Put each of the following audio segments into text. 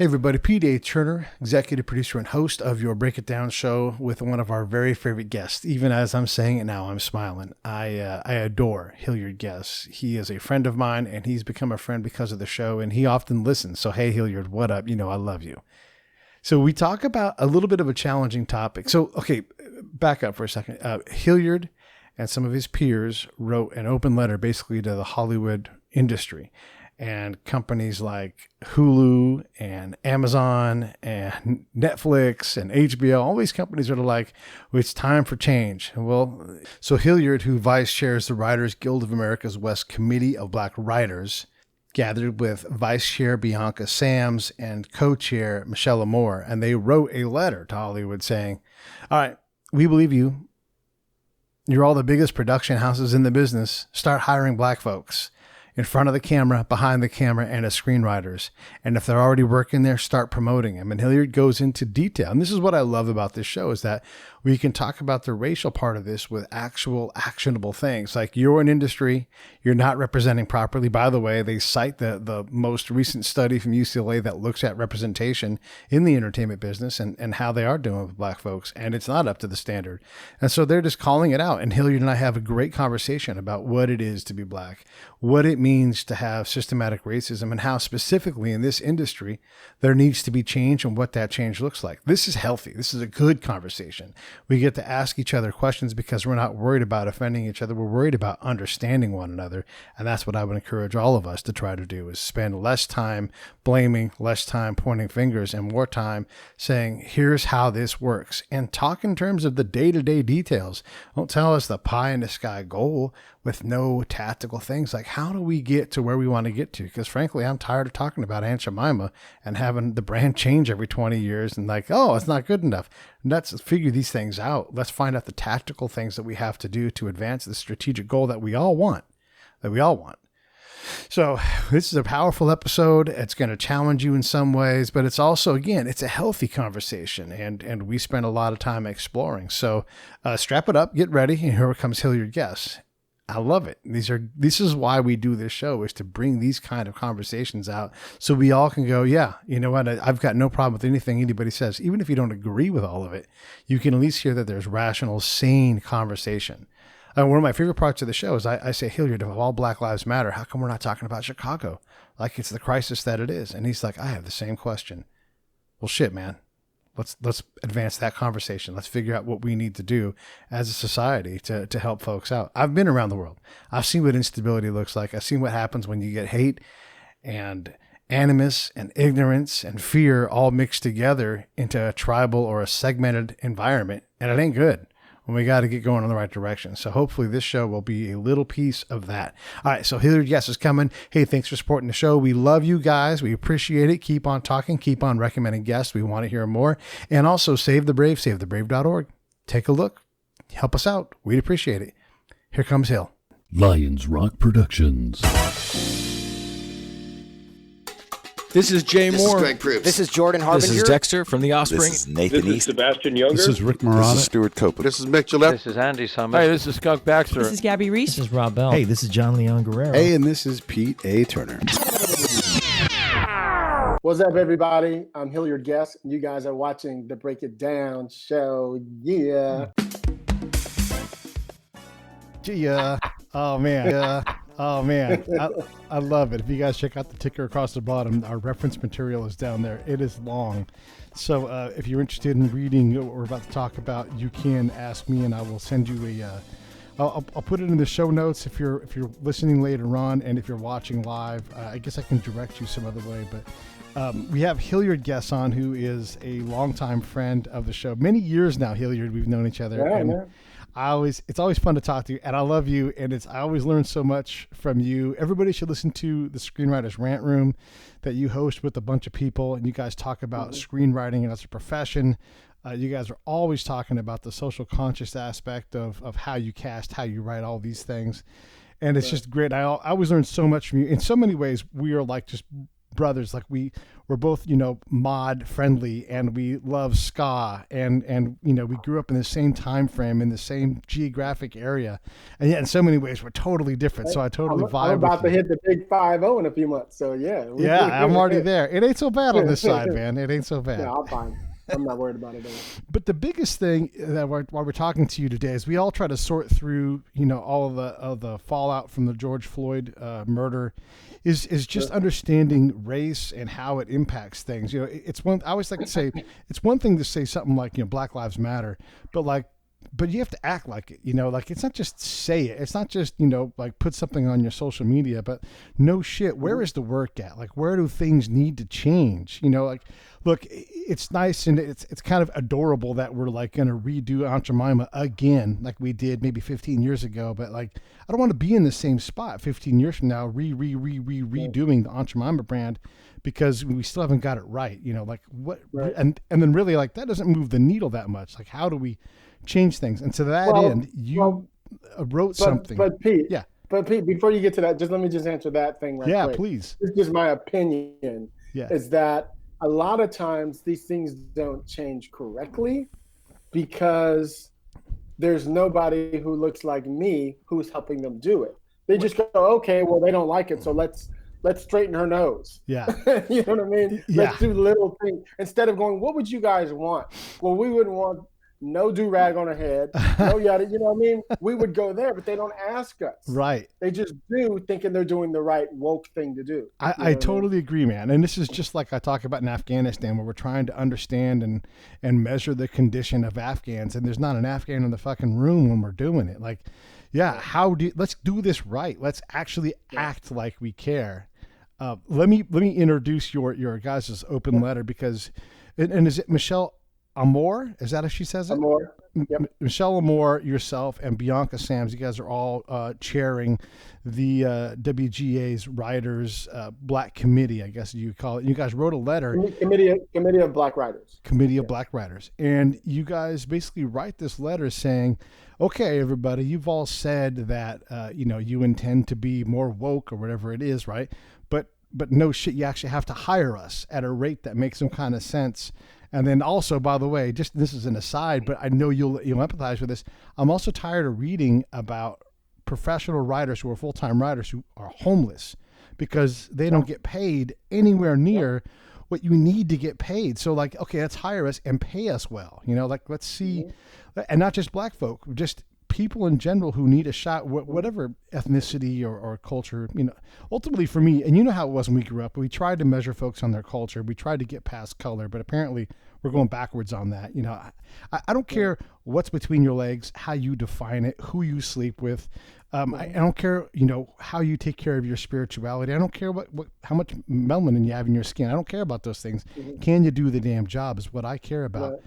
Hey everybody, P.A. Turner, executive producer and host of your Break It Down show with one of our very favorite guests. Even as I'm saying it now, I'm smiling. I adore Hilliard Guess. He is a friend of mine, and he's become a friend because of the show, and he often listens. So hey Hilliard, what up? You know I love you. So we talk about a little bit of a challenging topic. So, okay, back up for a second. Hilliard and some of his peers wrote an open letter basically to the Hollywood industry. And companies like Hulu and Amazon and Netflix and HBO, all these companies are like, well, it's time for change. Well, so Hilliard, who vice chairs the Writers Guild of America's West Committee of Black Writers, gathered with Vice Chair Bianca Sams and Co-Chair Michelle Amor, and they wrote a letter to Hollywood saying, all right, we believe you. You're all the biggest production houses in the business. Start hiring black folks in front of the camera, behind the camera, and as screenwriters. And if they're already working there, start promoting them. And Hilliard goes into detail. And this is what I love about this show, is that we can talk about the racial part of this with actual actionable things. Like, you're an industry, you're not representing properly. By the way, they cite the most recent study from UCLA that looks at representation in the entertainment business and how they are doing with black folks. And it's not up to the standard. And so they're just calling it out. And Hilliard and I have a great conversation about what it is to be black, what it means to have systematic racism, and how specifically in this industry there needs to be change and what that change looks like. This is healthy. This is a good conversation. We get to ask each other questions because we're not worried about offending each other. We're worried about understanding one another. And that's what I would encourage all of us to try to do, is spend less time blaming, less time pointing fingers, and more time saying, here's how this works. And talk in terms of the day-to-day details. Don't tell us the pie in the sky goal with no tactical things. Like, how do we get to where we want to get to? Because frankly, I'm tired of talking about Aunt Jemima and having the brand change every 20 years and like, oh, it's not good enough. Let's figure these things out. Let's find out the tactical things that we have to do to advance the strategic goal that we all want, So this is a powerful episode. It's going to challenge you in some ways, but it's also, again, it's a healthy conversation, and we spend a lot of time exploring. So strap it up, get ready, and here comes Hilliard Guess. I love it. This is why we do this show, is to bring these kind of conversations out so we all can go, yeah, you know what? I've got no problem with anything anybody says. Even if you don't agree with all of it, you can at least hear that there's rational, sane conversation. One of my favorite parts of the show is I say, Hilliard, if all Black Lives Matter, how come we're not talking about Chicago? Like, it's the crisis that it is. And he's like, I have the same question. Well, shit, man. Let's advance that conversation. Let's figure out what we need to do as a society to help folks out. I've been around the world. I've seen what instability looks like. I've seen what happens when you get hate and animus and ignorance and fear all mixed together into a tribal or a segmented environment. And it ain't good. And we got to get going in the right direction. So hopefully this show will be a little piece of that. All right. So Hilliard Guess is coming. Hey, thanks for supporting the show. We love you guys. We appreciate it. Keep on talking. Keep on recommending guests. We want to hear more. And also Save the Brave, savethebrave.org. Take a look. Help us out. We'd appreciate it. Here comes Hill. Lions Rock Productions. This is Jay Moore. This is Greg Proops. This is Jordan Harbinger. This is Dexter from The Offspring. This is Nathan This East. is Sebastian Younger. This is Rick Marotta. This is Stuart Copeland. This is Mick Gillette. This is Andy Summers. Hey, this is Skunk Baxter. This is Gabby Reese. This is Rob Bell. Hey, this is John Leon Guerrero. Hey, and this is Pete A. Turner. What's up, everybody? I'm Hilliard Guess, and you guys are watching the Break It Down show. Yeah. Yeah. Oh, man. Yeah. Oh, man. I love it. If you guys check out the ticker across the bottom, our reference material is down there. It is long. So if you're interested in reading what we're about to talk about, you can ask me, and I will send you I'll put it in the show notes if you're listening later on, and if you're watching live, I guess I can direct you some other way. But we have Hilliard Guess on, who is a longtime friend of the show. Many years now, Hilliard, we've known each other. Yeah, and man. It's always fun to talk to you, and I love you, and I always learn so much from you. Everybody should listen to the Screenwriters Rant Room that you host with a bunch of people, and you guys talk about screenwriting as a profession. You guys are always talking about the social conscious aspect of how you cast, how you write, all these things. And it's just great. I always learn so much from you. In so many ways, we are like just brothers. Like we're both, mod friendly, and we love ska, and we grew up in the same time frame in the same geographic area, and yet in so many ways we're totally different. So I totally vibe I'm about with to you. hit the big 5-0 in a few months. So yeah. Yeah, I'm already there. It ain't so bad on this side, man. It ain't so bad. Yeah, I'm fine. I'm not worried about it anymore. But the biggest thing that while we're talking to you today is we all try to sort through, all of the fallout from the George Floyd murder, is just understanding race and how it impacts things. It's one. I always like to say it's one thing to say something like Black Lives Matter, but you have to act like it. Like it's not just say it. It's not just like put something on your social media, but no shit. Where is the work at? Like where do things need to change? Like. Look, it's nice and it's kind of adorable that we're like going to redo Aunt Jemima again, like we did maybe 15 years ago. But like, I don't want to be in the same spot 15 years from now, redoing the Aunt Jemima brand, because we still haven't got it right. Like what, right. and then really like that doesn't move the needle that much. Like how do we change things? And to that end, you wrote something. But Pete, yeah. But Pete, before you get to that, let me just answer that thing right quick. Yeah, please. It's just my opinion. Yeah. Is that a lot of times these things don't change correctly because there's nobody who looks like me who's helping them do it. They just go, okay, well, they don't like it, so let's straighten her nose. Yeah. You know what I mean? Yeah. Let's do little things. Instead of going, what would you guys want? Well, we would want no do-rag on her head, no yada, you know what I mean? We would go there, but they don't ask us. Right. They just do, thinking they're doing the right woke thing to do. I totally agree, man. And this is just like I talk about in Afghanistan, where we're trying to understand and measure the condition of Afghans, and there's not an Afghan in the fucking room when we're doing it. Like, yeah, let's do this right. Let's actually act like we care. Let me introduce your guys' open letter, because, and is it Michelle Amor? Is that how she says it? Amor. Yep. Michelle Amor, yourself, and Bianca Sams, you guys are all chairing the WGA's Writers Black Committee, I guess you call it. You guys wrote a letter. Committee of Black Writers. Committee of Black Writers. And you guys basically write this letter saying, okay, everybody, you've all said that, you intend to be more woke or whatever it is, right? But no shit, you actually have to hire us at a rate that makes some kind of sense. And then also, by the way, just this is an aside, but I know you'll empathize with this. I'm also tired of reading about professional writers who are full-time writers who are homeless because they don't get paid anywhere near what you need to get paid. So like, okay, let's hire us and pay us well. Like let's see, and not just black folk, just people in general who need a shot, whatever ethnicity or culture, ultimately for me, and you know how it was when we grew up, we tried to measure folks on their culture. We tried to get past color, but apparently we're going backwards on that. I don't care what's between your legs, how you define it, who you sleep with. I don't care, how you take care of your spirituality. I don't care how much melanin you have in your skin. I don't care about those things. Can you do the damn job is what I care about. Right.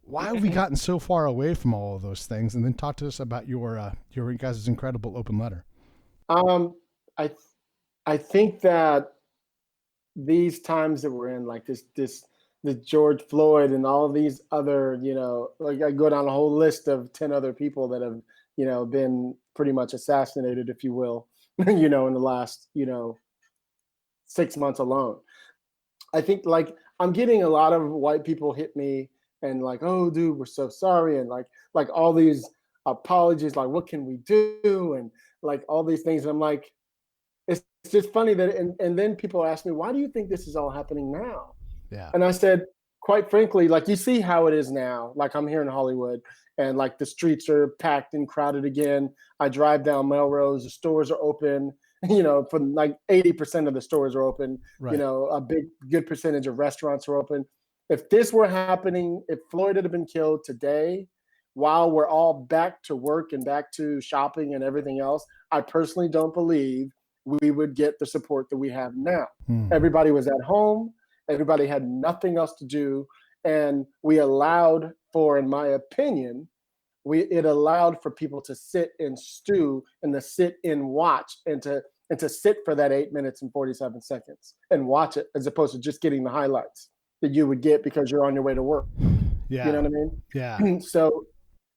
Why have we gotten so far away from all of those things? And then talk to us about your guys' incredible open letter. I think that these times that we're in, like the George Floyd and all of these other, like I go down a whole list of 10 other people that have, been pretty much assassinated, if you will, in the last, 6 months alone. I think like I'm getting a lot of white people hit me and like, oh, dude, we're so sorry. And like all these apologies, like, what can we do? And like all these things. And I'm like, it's just funny that, and then people ask me, why do you think this is all happening now? Yeah. And I said, quite frankly, like you see how it is now. Like I'm here in Hollywood and like the streets are packed and crowded again. I drive down Melrose, the stores are open, for like 80% of the stores are open, right. A good percentage of restaurants are open. If this were happening, if Floyd had been killed today, while we're all back to work and back to shopping and everything else, I personally don't believe we would get the support that we have now. Everybody was at home. Everybody had nothing else to do. And we allowed for, in my opinion, it allowed for people to sit and stew and to sit and watch and to sit for that 8 minutes and 47 seconds and watch it, as opposed to just getting the highlights that you would get because you're on your way to work. Yeah. You know what I mean? Yeah. So,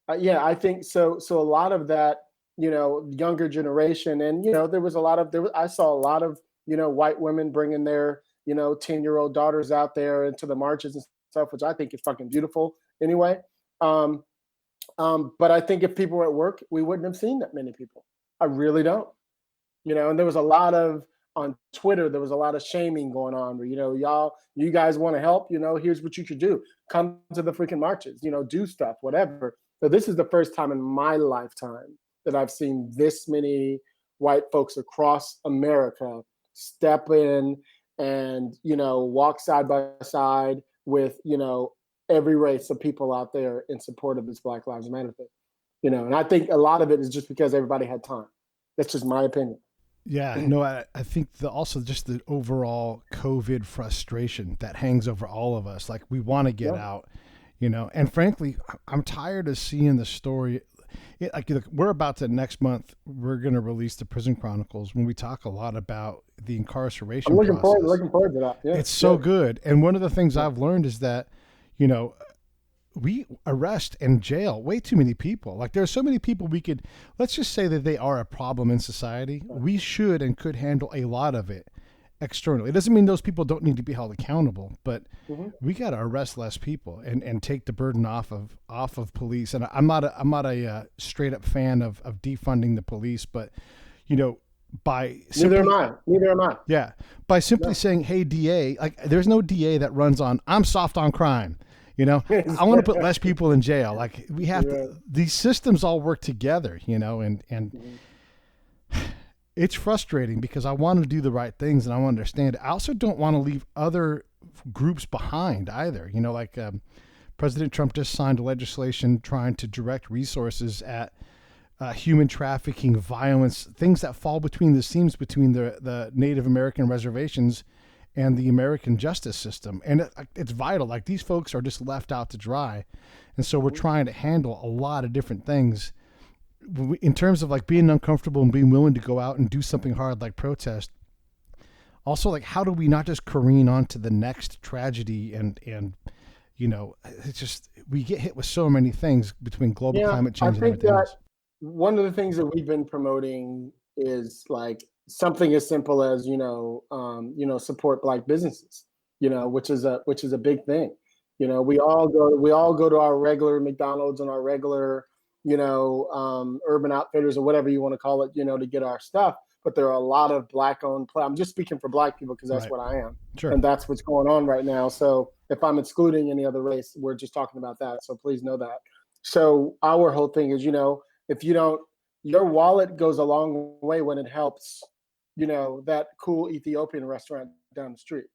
I think so. So a lot of that, younger generation, and I saw a lot of, white women bringing their 10-year-old daughters out there into the marches and stuff, which I think is fucking beautiful anyway. But I think if people were at work, we wouldn't have seen that many people. I really don't. And there was a lot of, on Twitter, there was a lot of shaming going on where, you guys want to help, here's what you should do. Come to the freaking marches, do stuff, whatever. So this is the first time in my lifetime that I've seen this many white folks across America step in and, walk side by side with, every race of people out there in support of this Black Lives Matter thing. And I think a lot of it is just because everybody had time. That's just my opinion. Yeah, no, I think also just the overall COVID frustration that hangs over all of us. Like, we want to get out, and frankly, I'm tired of seeing the story. We're about to, next month, we're going to release the Prison Chronicles when we talk a lot about the incarceration I'm looking process. forward to that. Yeah, it's so good. And one of the things I've learned is that, we arrest and jail way too many people. Like, there are so many people let's just say that they are a problem in society. We should and could handle a lot of it externally. It doesn't mean those people don't need to be held accountable, but we got to arrest less people and take the burden off of police. And I'm not a straight up fan of defunding the police, but neither am I. Yeah. By simply saying, hey, DA, like, there's no DA that runs on, I'm soft on crime. I want to put less people in jail. Like, we have to, these systems all work together, and it's frustrating because I want to do the right things and I want to understand it. I also don't want to leave other groups behind either. President Trump just signed legislation trying to direct resources at human trafficking, violence, things that fall between the seams between the Native American reservations and the American justice system. And it's vital. Like, these folks are just left out to dry. And so we're trying to handle a lot of different things in terms of, like, being uncomfortable and being willing to go out and do something hard like protest. Also, like, how do we not just careen on to the next tragedy and it's just, we get hit with so many things between global climate change and everything else. One of the things that we've been promoting is, like, something as simple as support Black businesses, which is a big thing. We all go to our regular McDonald's and our regular Urban Outfitters or whatever you want to call it, to get our stuff. But there are a lot of Black-owned. I'm just speaking for Black people because that's what I am, and that's what's going on right now. So if I'm excluding any other race, we're just talking about that. So please know that. So our whole thing is, if you don't, your wallet goes a long way when it helps, that cool Ethiopian restaurant down the street.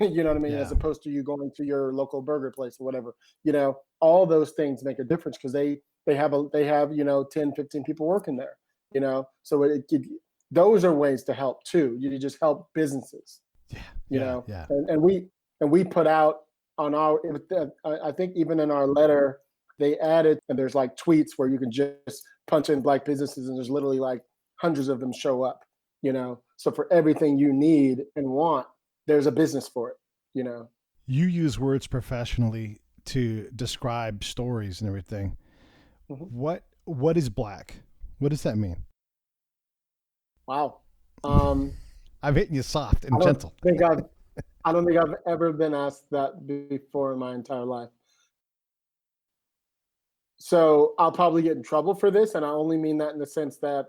You know what I mean? Yeah. As opposed to you going to your local burger place or whatever. All those things make a difference because they have 10, 15 people working there. So those are ways to help too. You just help businesses. Yeah. And we put out on our, I think even in our letter, they added, and there's like tweets where you can just punch in Black businesses and there's literally like hundreds of them show up, So for everything you need and want, there's a business for it, You use words professionally to describe stories and everything. What is Black? What does that mean? Wow. I'm hitting you soft and gentle. I don't think I've ever been asked that before in my entire life. So I'll probably get in trouble for this, and I only mean that in the sense that,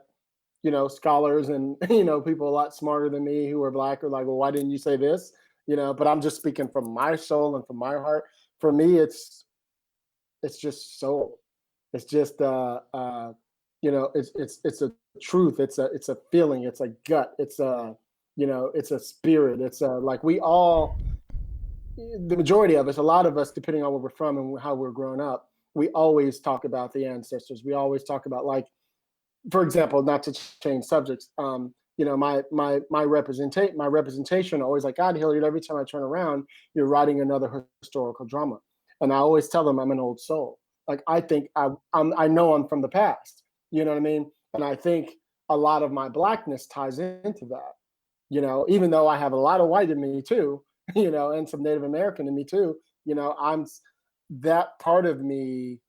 scholars and, people a lot smarter than me who are Black are like, well, why didn't you say this? But I'm just speaking from my soul and from my heart. For me, it's just soul. It's just, it's a truth. It's a feeling. It's a gut. It's a spirit. It's like we all, the majority of us, a lot of us, depending on where we're from and how we're grown up, we always talk about the ancestors. We always talk about, like, for example, not to change subjects, my representation always like, God, Hilliard, every time I turn around, you're writing another historical drama. And I always tell them I'm an old soul. Like, I think I know I'm from the past, you know what I mean? And I think a lot of my Blackness ties into that, even though I have a lot of white in me too, and some Native American in me too, I'm that part of me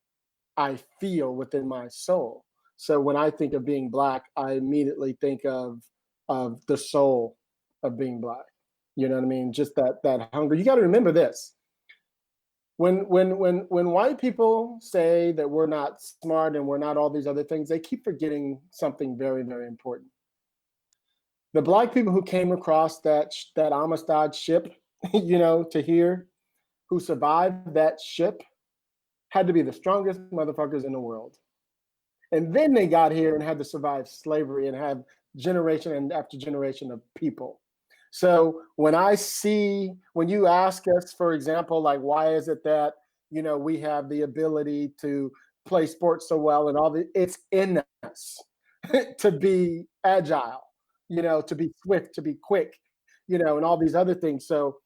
I feel within my soul. So when I think of being Black, I immediately think of the soul of being Black. You know what I mean? Just that hunger. You got to remember this. When white people say that we're not smart and we're not all these other things, they keep forgetting something very, very important. The black people who came across that Amistad ship, to here, who survived that ship, had to be the strongest motherfuckers in the world. And then they got here and had to survive slavery and have generation and after generation of people. So when you ask us, for example, like, why is it that, we have the ability to play sports so well and it's in us to be agile, to be swift, to be quick, and all these other things. So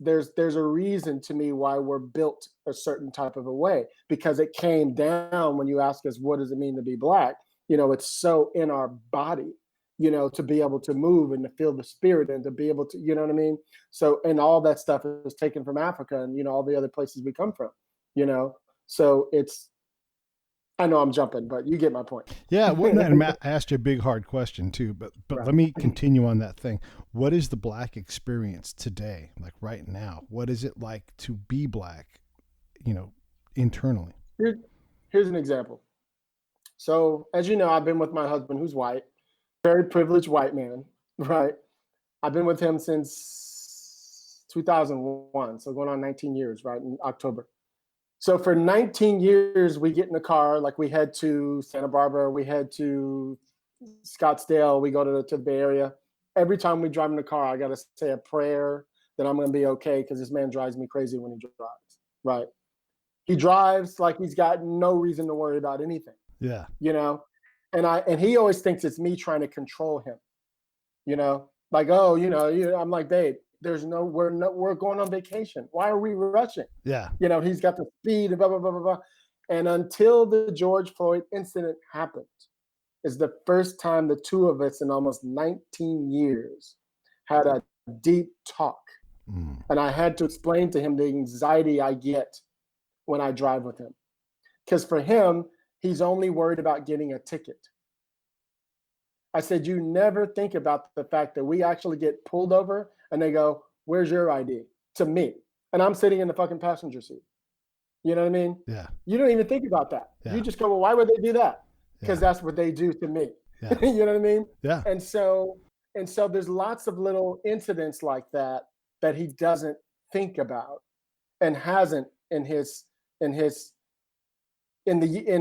there's a reason to me why we're built a certain type of a way, because it came down when you ask us, what does it mean to be black? It's so in our body, to be able to move and to feel the spirit and to be able to, you know what I mean? So, and all that stuff is taken from Africa and, all the other places we come from, so I know I'm jumping, but you get my point. Yeah. Well, and Matt, I asked you a big, hard question too, but Right. Let me continue on that thing. What is the black experience today? Like right now, what is it like to be black, internally? Here's an example. So, as you know, I've been with my husband who's white, very privileged white man, right? I've been with him since 2001, so going on 19 years, right, in October. So for 19 years, we get in the car, like we head to Santa Barbara, we head to Scottsdale, we go to the Bay Area. Every time we drive in the car, I got to say a prayer that I'm going to be okay, because this man drives me crazy when he drives, right? He drives like he's got no reason to worry about anything. Yeah. And he always thinks it's me trying to control him, like, oh, I'm like, babe, we're going on vacation. Why are we rushing? Yeah. He's got the speed and blah, blah, blah, blah, blah. And until the George Floyd incident happened, is the first time the two of us in almost 19 years had a deep talk. Mm. And I had to explain to him the anxiety I get when I drive with him. Because for him, he's only worried about getting a ticket. I said, you never think about the fact that we actually get pulled over and they go, where's your ID? To me. And I'm sitting in the fucking passenger seat. You know what I mean? Yeah. You don't even think about that. Yeah. You just go, well, why would they do that? Because that's what they do to me. Yeah. You know what I mean? Yeah. And so there's lots of little incidents like that he doesn't think about and hasn't in the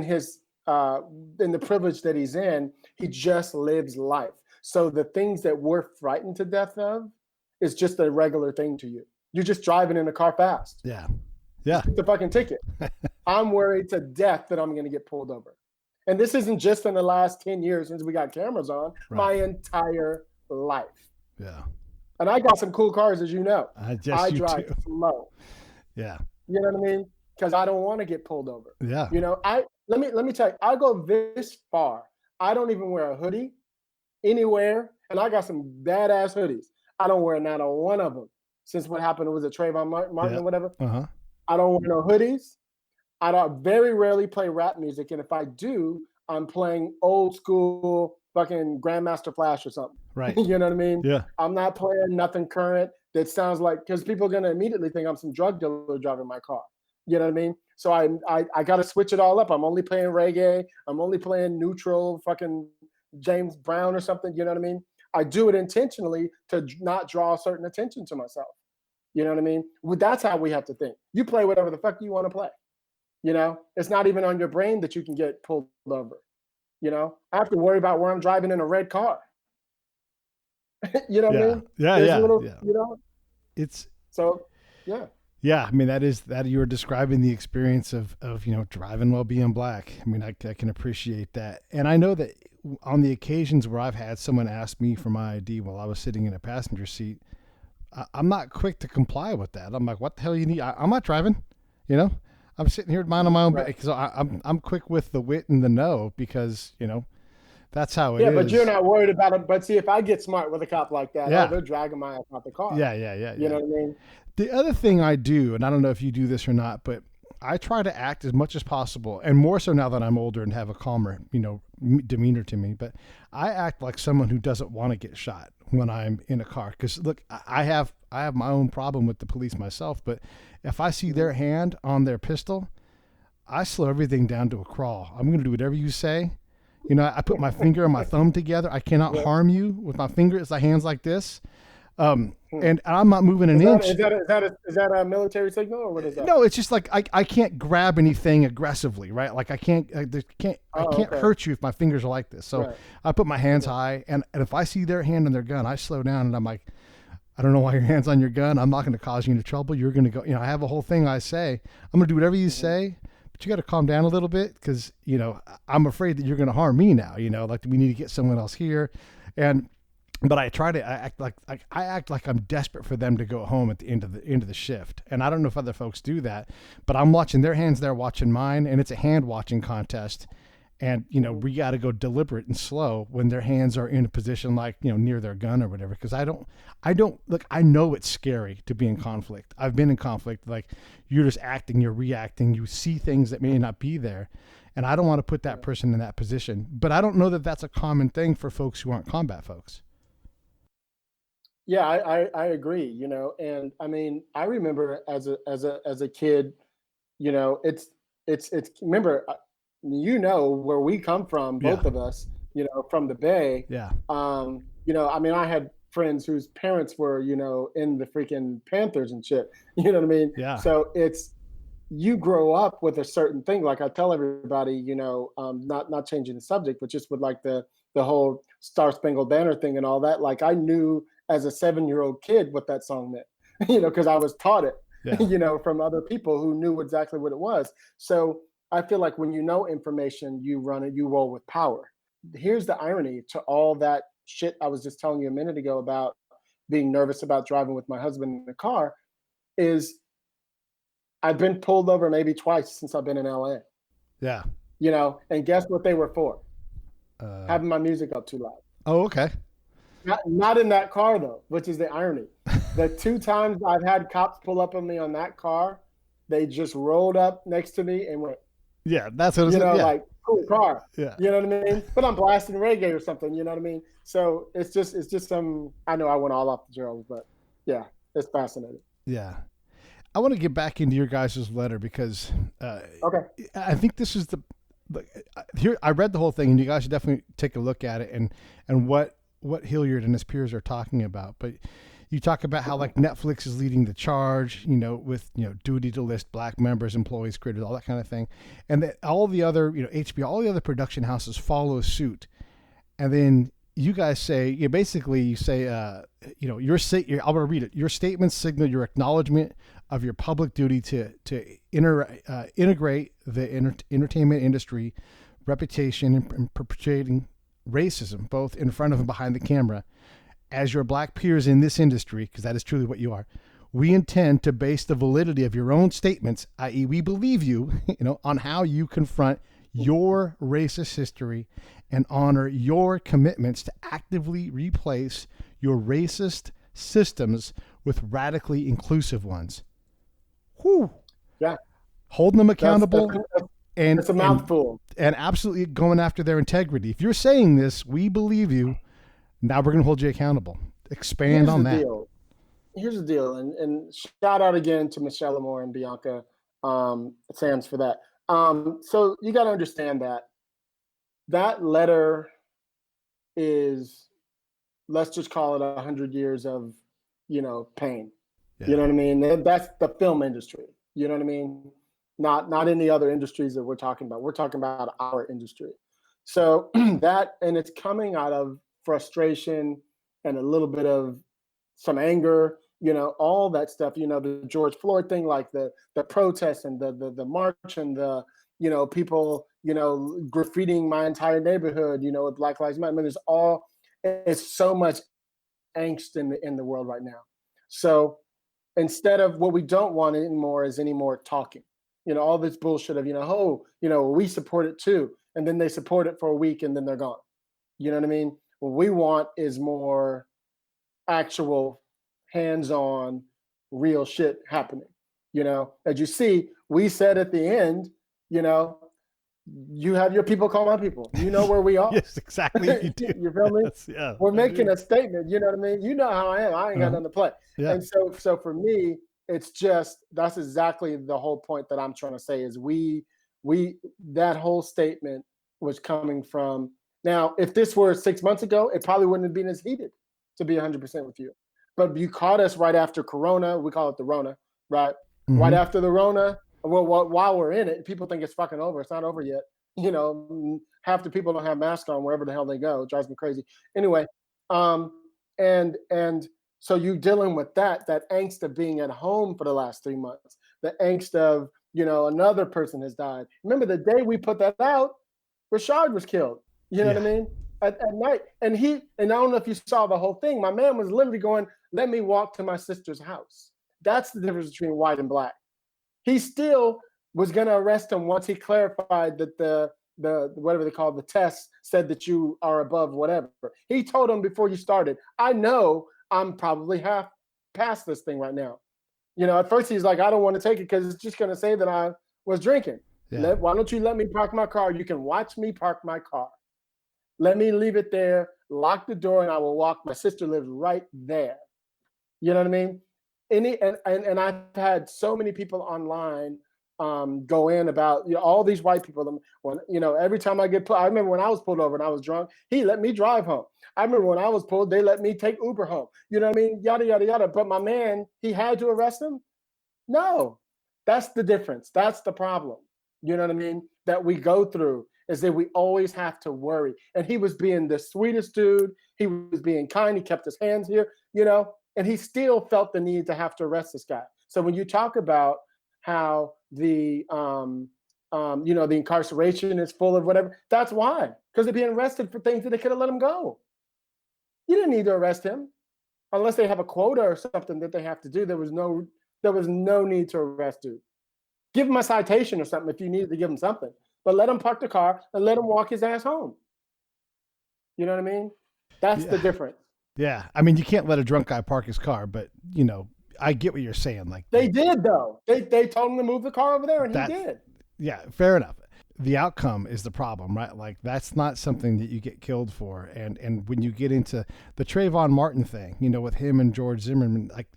privilege that he's in. He just lives life. So the things that we're frightened to death of is just a regular thing to you. You're just driving in a car fast. Yeah. Yeah. The fucking ticket. I'm worried to death that I'm going to get pulled over. And this isn't just in the last 10 years since we got cameras on, Right. My entire life. Yeah. And I got some cool cars, as you know. I you drive too. slow. Yeah. You know what I mean? Because I don't want to get pulled over. Yeah. Let me tell you, I go this far. I don't even wear a hoodie anywhere. And I got some badass hoodies. I don't wear not a one of them since what happened. Was it Trayvon Martin or whatever? Uh-huh. I don't wear no hoodies. I don't very rarely play rap music. And if I do, I'm playing old school fucking Grandmaster Flash or something. Right. You know what I mean? Yeah. I'm not playing nothing current that sounds like, because people are going to immediately think I'm some drug dealer driving my car. You know what I mean? So I got to switch it all up. I'm only playing reggae. I'm only playing neutral fucking James Brown or something. You know what I mean? I do it intentionally to not draw a certain attention to myself. You know what I mean? Well, that's how we have to think. You play whatever the fuck you want to play. It's not even on your brain that you can get pulled over. I have to worry about where I'm driving in a red car. You know what I mean? Yeah. There's Yeah. little, Yeah. It's so, yeah. Yeah, I mean that you were describing the experience of driving while being black. I mean I can appreciate that, and I know that on the occasions where I've had someone ask me for my ID while I was sitting in a passenger seat, I'm not quick to comply with that. I'm like, what the hell you need? I'm not driving, I'm sitting here minding my own business. So I'm quick with the wit and the no, because that's how it is. Yeah, but you're not worried about it. But see, if I get smart with a cop like that, they're dragging my ass out the car. Yeah. You know what I mean? The other thing I do, and I don't know if you do this or not, but I try to act as much as possible, and more so now that I'm older and have a calmer, demeanor to me. But I act like someone who doesn't want to get shot when I'm in a car. Because look, I have my own problem with the police myself. But if I see their hand on their pistol, I slow everything down to a crawl. I'm going to do whatever you say. I put my finger and my thumb together. I cannot harm you with my finger. It's like hands like this. And I'm not moving an inch. Is that a military signal, or what is that? No, it's just like I can't grab anything aggressively, right? Like I can't hurt you if my fingers are like this. So I put my hands high, and if I see their hand on their gun, I slow down and I'm like, I don't know why your hand's on your gun. I'm not going to cause you any trouble. You're going to go. I have a whole thing I say. I'm going to do whatever you say, but you got to calm down a little bit because I'm afraid that you're going to harm me now. Like we need to get someone else here, But I try to act like I'm desperate for them to go home at the end of the shift. And I don't know if other folks do that, but I'm watching their hands, they're watching mine, and it's a hand watching contest. And we got to go deliberate and slow when their hands are in a position like near their gun or whatever. Because I don't look. I know it's scary to be in conflict. I've been in conflict. Like you're just acting, you're reacting, you see things that may not be there. And I don't want to put that person in that position. But I don't know that that's a common thing for folks who aren't combat folks. Yeah, I agree, and I mean, I remember as a kid, it's remember, where we come from, both of us, from the Bay. Yeah. I mean, I had friends whose parents were, in the freaking Panthers and shit. You know what I mean? Yeah. So you grow up with a certain thing. Like I tell everybody, not changing the subject, but just with like the whole Star Spangled Banner thing and all that. Like I knew as a 7-year-old kid what that song meant, because I was taught it, from other people who knew exactly what it was. So I feel like when information, you run it, you roll with power. Here's the irony to all that shit I was just telling you a minute ago about being nervous about driving with my husband in the car is I've been pulled over maybe twice since I've been in LA. Yeah. And guess what they were for? Having my music up too loud. Oh, okay. Not in that car though, which is the irony. The 2 times I've had cops pull up on me on that car, they just rolled up next to me and went. Yeah, that's what it's like cool car. Yeah. You know what I mean? But I'm blasting reggae or something. You know what I mean? So it's just some. I know I went all off the rails, but yeah, it's fascinating. Yeah. I want to get back into your guys' letter because okay, I think this is here. I read the whole thing, and you guys should definitely take a look at it and what Hilliard and his peers are talking about. But you talk about how like Netflix is leading the charge, with duty to list black members, employees, creators, all that kind of thing, and that all the other HBO, all the other production houses follow suit, and then you guys say basically you say I'm going to read it. Your statements signal your acknowledgement of your public duty to integrate the entertainment industry reputation in perpetuating racism, both in front of and behind the camera. As your black peers in this industry, because that is truly what you are, we intend to base the validity of your own statements, i.e. we believe you, on how you confront your racist history and honor your commitments to actively replace your racist systems with radically inclusive ones. Whew. Yeah. Holding them accountable. And it's a mouthful. And absolutely going after their integrity. If you're saying this, we believe you. Now we're going to hold you accountable. Expand on that. Here's the deal. And shout out again to Michelle Amor and Bianca Sands for that. So you got to understand that letter is, let's just call it 100 years of, pain. Yeah. You know what I mean? That's the film industry. You know what I mean? Not any other industries that we're talking about. We're talking about our industry. So and it's coming out of frustration and a little bit of some anger, all that stuff, the George Floyd thing, like the protests and the march and the, people, graffitiing my entire neighborhood, with Black Lives Matter. I mean, it's so much angst in the world right now. So instead of what we don't want anymore is any more talking, all this bullshit of, we support it too. And then they support it for a week and then they're gone. You know what I mean? What we want is more actual hands-on real shit happening, As you see, we said at the end, you have your people call my people. You know where we are. Yes, exactly. You do. You feel me? Yes, yeah, We're making a statement. You know what I mean? You know how I am. I ain't got nothing to play. Yeah. And so for me, it's just, that's exactly the whole point that I'm trying to say is that whole statement was coming from. Now, if this were 6 months ago, it probably wouldn't have been as heated, to be 100% with you. But you caught us right after Corona. We call it the Rona, right? Mm-hmm. Right after the Rona. Well, while we're in it, people think it's fucking over. It's not over yet. Half the people don't have masks on wherever the hell they go. It drives me crazy. Anyway, and so you're dealing with that angst of being at home for the last 3 months, the angst of, another person has died. Remember the day we put that out, Rickards was killed. You know what I mean? At night. And I don't know if you saw the whole thing. My man was literally going, let me walk to my sister's house. That's the difference between white and black. He still was going to arrest him once he clarified that the whatever they call the test said that you are above whatever. He told him before you started, I know I'm probably half past this thing right now. At first he's like, I don't want to take it because it's just going to say that I was drinking. Yeah. Why don't you let me park my car? You can watch me park my car. Let me leave it there, lock the door, and I will walk. My sister lives right there. You know what I mean? And I've had so many people online go in about all these white people. When every time I get I remember when I was pulled over and I was drunk, he let me drive home. I remember when I was pulled, they let me take Uber home. You know what I mean? Yada yada yada. But my man, he had to arrest him. No, that's the difference. That's the problem. You know what I mean? That we go through is that we always have to worry. And he was being the sweetest dude. He was being kind. He kept his hands here. And he still felt the need to have to arrest this guy. So when you talk about how the the incarceration is full of whatever, that's why. Because they're being arrested for things that they could have let him go. You didn't need to arrest him unless they have a quota or something that they have to do. There was no need to arrest dude. Give him a citation or something if you needed to give him something. But let him park the car and let him walk his ass home. You know what I mean? That's the difference. Yeah. I mean, you can't let a drunk guy park his car, but, I get what you're saying. Like they did, though. They told him to move the car over there, and he did. Yeah, fair enough. The outcome is the problem, right? Like, that's not something that you get killed for. And when you get into the Trayvon Martin thing, with him and George Zimmerman, like,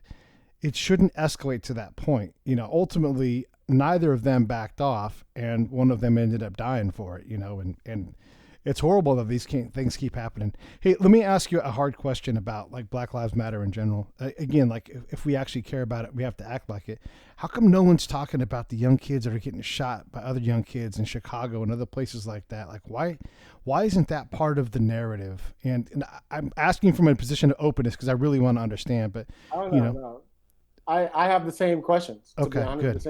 it shouldn't escalate to that point. Ultimately, neither of them backed off, and one of them ended up dying for it, and it's horrible that these things keep happening. Hey, let me ask you a hard question about like Black Lives Matter in general. Again, like if we actually care about it, we have to act like it. How come no one's talking about the young kids that are getting shot by other young kids in Chicago and other places like that? Like why isn't that part of the narrative? And I'm asking from a position of openness because I really want to understand, but no. I have the same questions. Okay, good.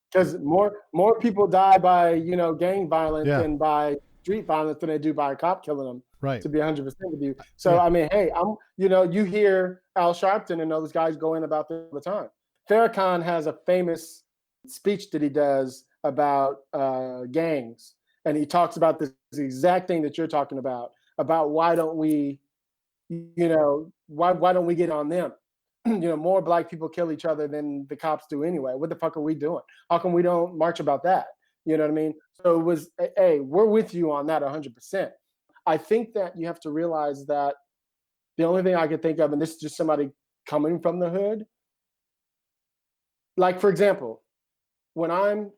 Because more people die by gang violence than by street violence than they do by a cop killing them. Right. To be 100% with you. So I mean, hey, you hear Al Sharpton and those guys going about this all the time. Farrakhan has a famous speech that he does about gangs, and he talks about this exact thing that you're talking about why don't we, why don't we get on them? More black people kill each other than the cops do anyway. What the fuck are we doing? How come we don't march about that? You know what I mean? So it was, hey, we're with you on that 100%. I think that you have to realize that the only thing I could think of, and this is just somebody coming from the hood, like, for example, when I'm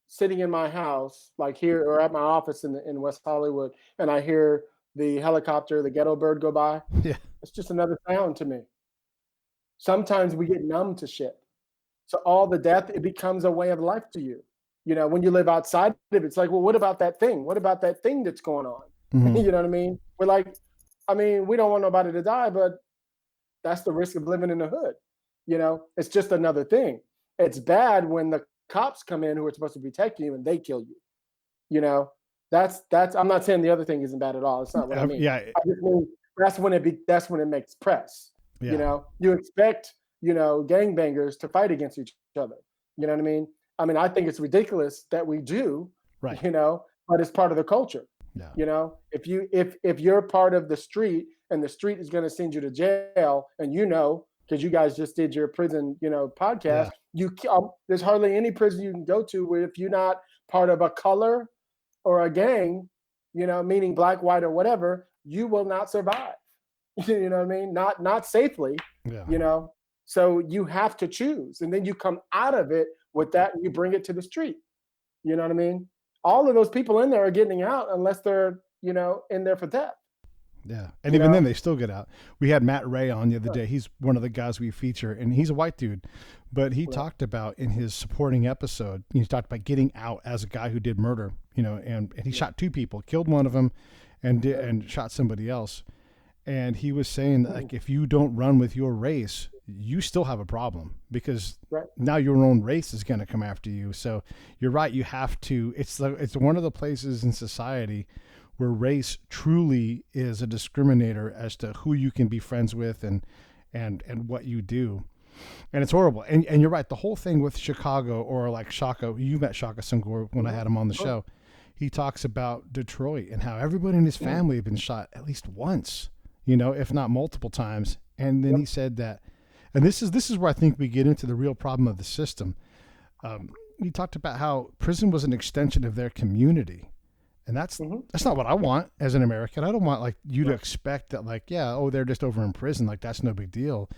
sitting in my house, like here or at my office in West Hollywood, and I hear the helicopter, the ghetto bird go by, it's just another sound to me. Sometimes we get numb to shit. So all the death, it becomes a way of life to you. When you live outside of it, it's like, well, what about that thing? What about that thing that's going on? Mm-hmm. You know what I mean? We're like, we don't want nobody to die, but that's the risk of living in the hood. It's just another thing. It's bad when the cops come in who are supposed to protect you and they kill you. That's I'm not saying the other thing isn't bad at all. It's not what I mean. I just mean that's when it makes press. Yeah. You expect, gangbangers to fight against each other. You know what I mean? I think it's ridiculous that we do, right? But it's part of the culture. Yeah. If you're part of the street and the street is going to send you to jail, and because you guys just did your prison, podcast. There's hardly any prison you can go to where if you're not part of a color or a gang, meaning black, white, or whatever, you will not survive. You know what I mean? Not safely. Yeah. So you have to choose, and then you come out of it with that, and you bring it to the street. You know what I mean? All of those people in there are getting out unless they're, in there for theft. Yeah. And even then they still get out. We had Matt Ray on the other day. He's one of the guys we feature, and he's a white dude, but he talked about in his supporting episode, he talked about getting out as a guy who did murder, and he shot 2 people, killed one of them and shot somebody else. And he was saying that, like, if you don't run with your race, you still have a problem because now your own race is going to come after you. So you're right. You have to, it's one of the places in society where race truly is a discriminator as to who you can be friends with and what you do. And it's horrible. And you're right. The whole thing with Chicago, or like Shaka, you met Shaka Senghor when I had him on the show. He talks about Detroit and how everybody in his family had been shot at least once, if not multiple times. And then he said that, and this is where I think we get into the real problem of the system. He talked about how prison was an extension of their community. And that's not what I want as an American. I don't want like you to expect that, like, they're just over in prison. Like, that's no big deal.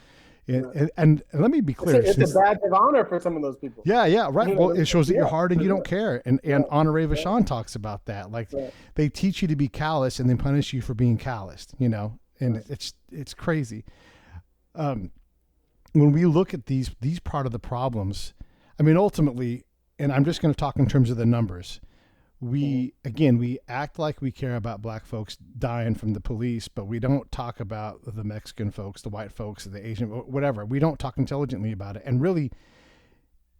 And let me be clear. It's a badge of honor for some of those people. Yeah, right. Well, it shows that you're hard and you don't care. And Honore Vachon talks about that. Like, they teach you to be callous and then punish you for being calloused, and it's crazy. When we look at these part of the problems, I mean, ultimately, and I'm just going to talk in terms of the numbers. We act like we care about black folks dying from the police, but we don't talk about the Mexican folks, the white folks, the Asian, whatever. We don't talk intelligently about it. And really,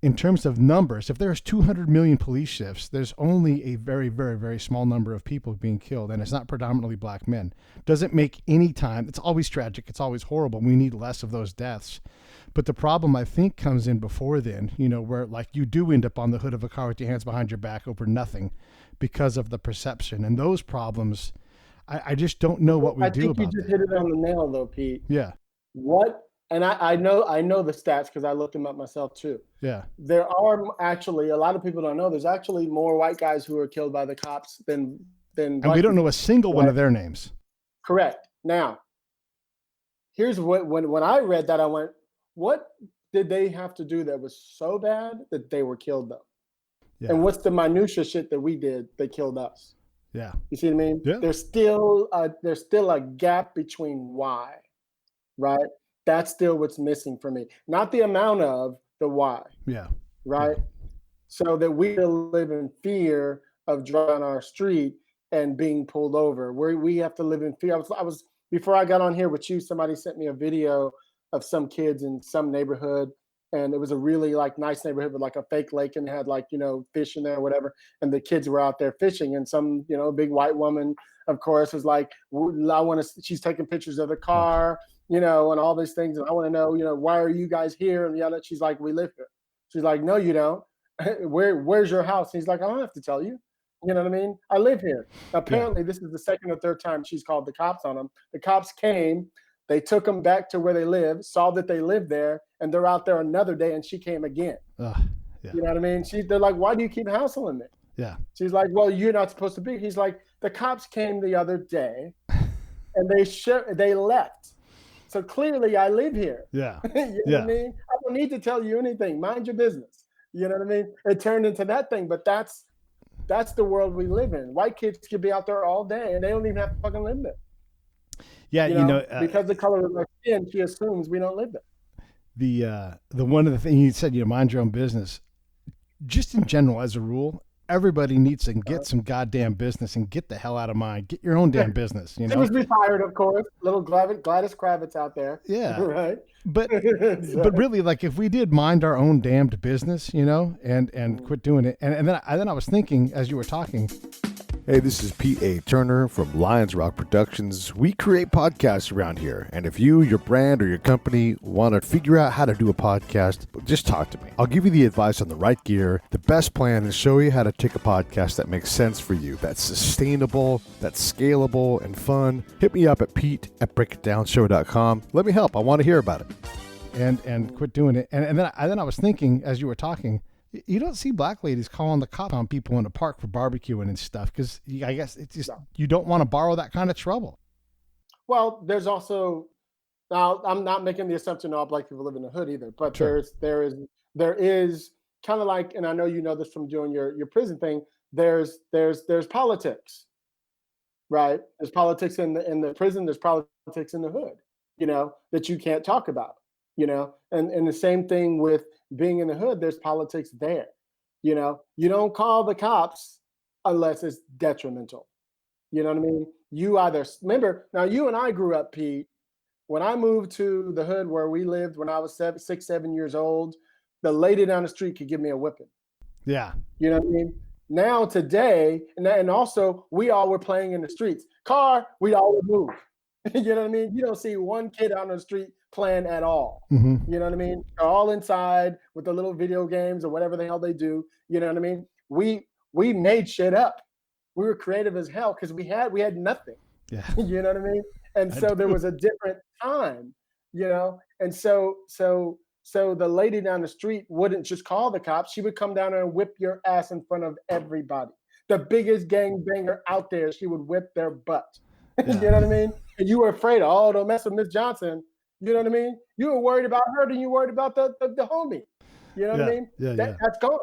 in terms of numbers, if there's 200 million police shifts, there's only a very, very, very small number of people being killed, and it's not predominantly black men. Doesn't make any time. It's always tragic. It's always horrible. We need less of those deaths. But the problem, I think, comes in before then, where like you do end up on the hood of a car with your hands behind your back over nothing because of the perception. And those problems, I just don't know what we do about it. I think you just hit it on the nail, though, Pete. Yeah. And I know the stats because I looked them up myself, too. Yeah. There are actually, a lot of people don't know, there's actually more white guys who are killed by the cops than and we don't know a single one of their names. Correct. Now, here's when I read that, I went, what did they have to do that was so bad that they were killed, though? Yeah. And what's the minutia shit that we did that killed us? Yeah. You see what I mean? Yeah. There's still a gap between why, right? That's still what's missing for me. Not the amount of, the why. Yeah. Right? Yeah. So that we live in fear of driving on our street and being pulled over. We have to live in fear. I was before I got on here with you, somebody sent me a video of some kids in some neighborhood, and it was a really like nice neighborhood with like a fake lake, and had like, fish in there or whatever. And the kids were out there fishing, and some, big white woman, of course, was like, she's taking pictures of the car, and all these things. And I want to know, why are you guys here? And she's like, we live here. She's like, no, you don't. Where's your house? And he's like, I don't have to tell you. You know what I mean? I live here. Apparently, This is the second or third time she's called the cops on them. The cops came. They took them back to where they live, saw that they lived there, and they're out there another day, and she came again. Yeah. You know what I mean? They're like, why do you keep hassling me? Yeah. She's like, well, you're not supposed to be. He's like, the cops came the other day, and they left. So clearly I live here. Yeah. You know what I mean? I don't need to tell you anything. Mind your business. You know what I mean? It turned into that thing, but that's the world we live in. White kids could be out there all day, and they don't even have to fucking live there. Yeah, because the color of our skin, she assumes we don't live there. The one of the things you said, mind your own business. Just in general, as a rule, everybody needs to get some goddamn business and get the hell out of mine. Get your own damn business. She was retired, of course. Little Gladys Kravitz out there. Yeah, right. But really, like, if we did mind our own damned business, and quit doing it, and then I was thinking as you were talking. Hey, this is Pete A. Turner from Lions Rock Productions. We create podcasts around here, and if you, your brand, or your company want to figure out how to do a podcast, just talk to me. I'll give you the advice on the right gear, the best plan, and show you how to take a podcast that makes sense for you, that's sustainable, that's scalable, and fun. Hit me up at pete@breakitdownshow.com. Let me help. I want to hear about it. and quit doing it. And then I was thinking as you were talking, you don't see black ladies calling the cops on people in the park for barbecuing and stuff because I guess it's just you don't want to borrow that kind of trouble. Well, there's also now I'm not making the assumption all black people live in the hood either, but Sure. there is kind of like, and I know you know this from doing your prison thing. There's politics, right? There's politics in the prison. There's politics in the hood, that you can't talk about, and the same thing with being in the hood. There's politics there, you don't call the cops unless it's detrimental. You know what I mean? You either remember now. You and I grew up, Pete. When I moved to the hood where we lived when I was 7 years old, the lady down the street could give me a whipping. Yeah. You know what I mean? Now today, and also we all were playing in the streets. We all would move. You know what I mean? You don't see one kid out on the street playing at all. Mm-hmm. You know what I mean? They're all inside with the little video games or whatever the hell they do. You know what I mean? We made shit up. We were creative as hell because we had nothing. Yeah. You know what I mean? And so there was a different time, and so the lady down the street wouldn't just call the cops. She would come down there and whip your ass in front of everybody. The biggest gangbanger out there, she would whip their butt. Yeah. You know what I mean? And you were afraid of, don't mess with Miss Johnson. You know what I mean? You were worried about her than you worried about the homie. You know what I mean? Yeah, That's gone.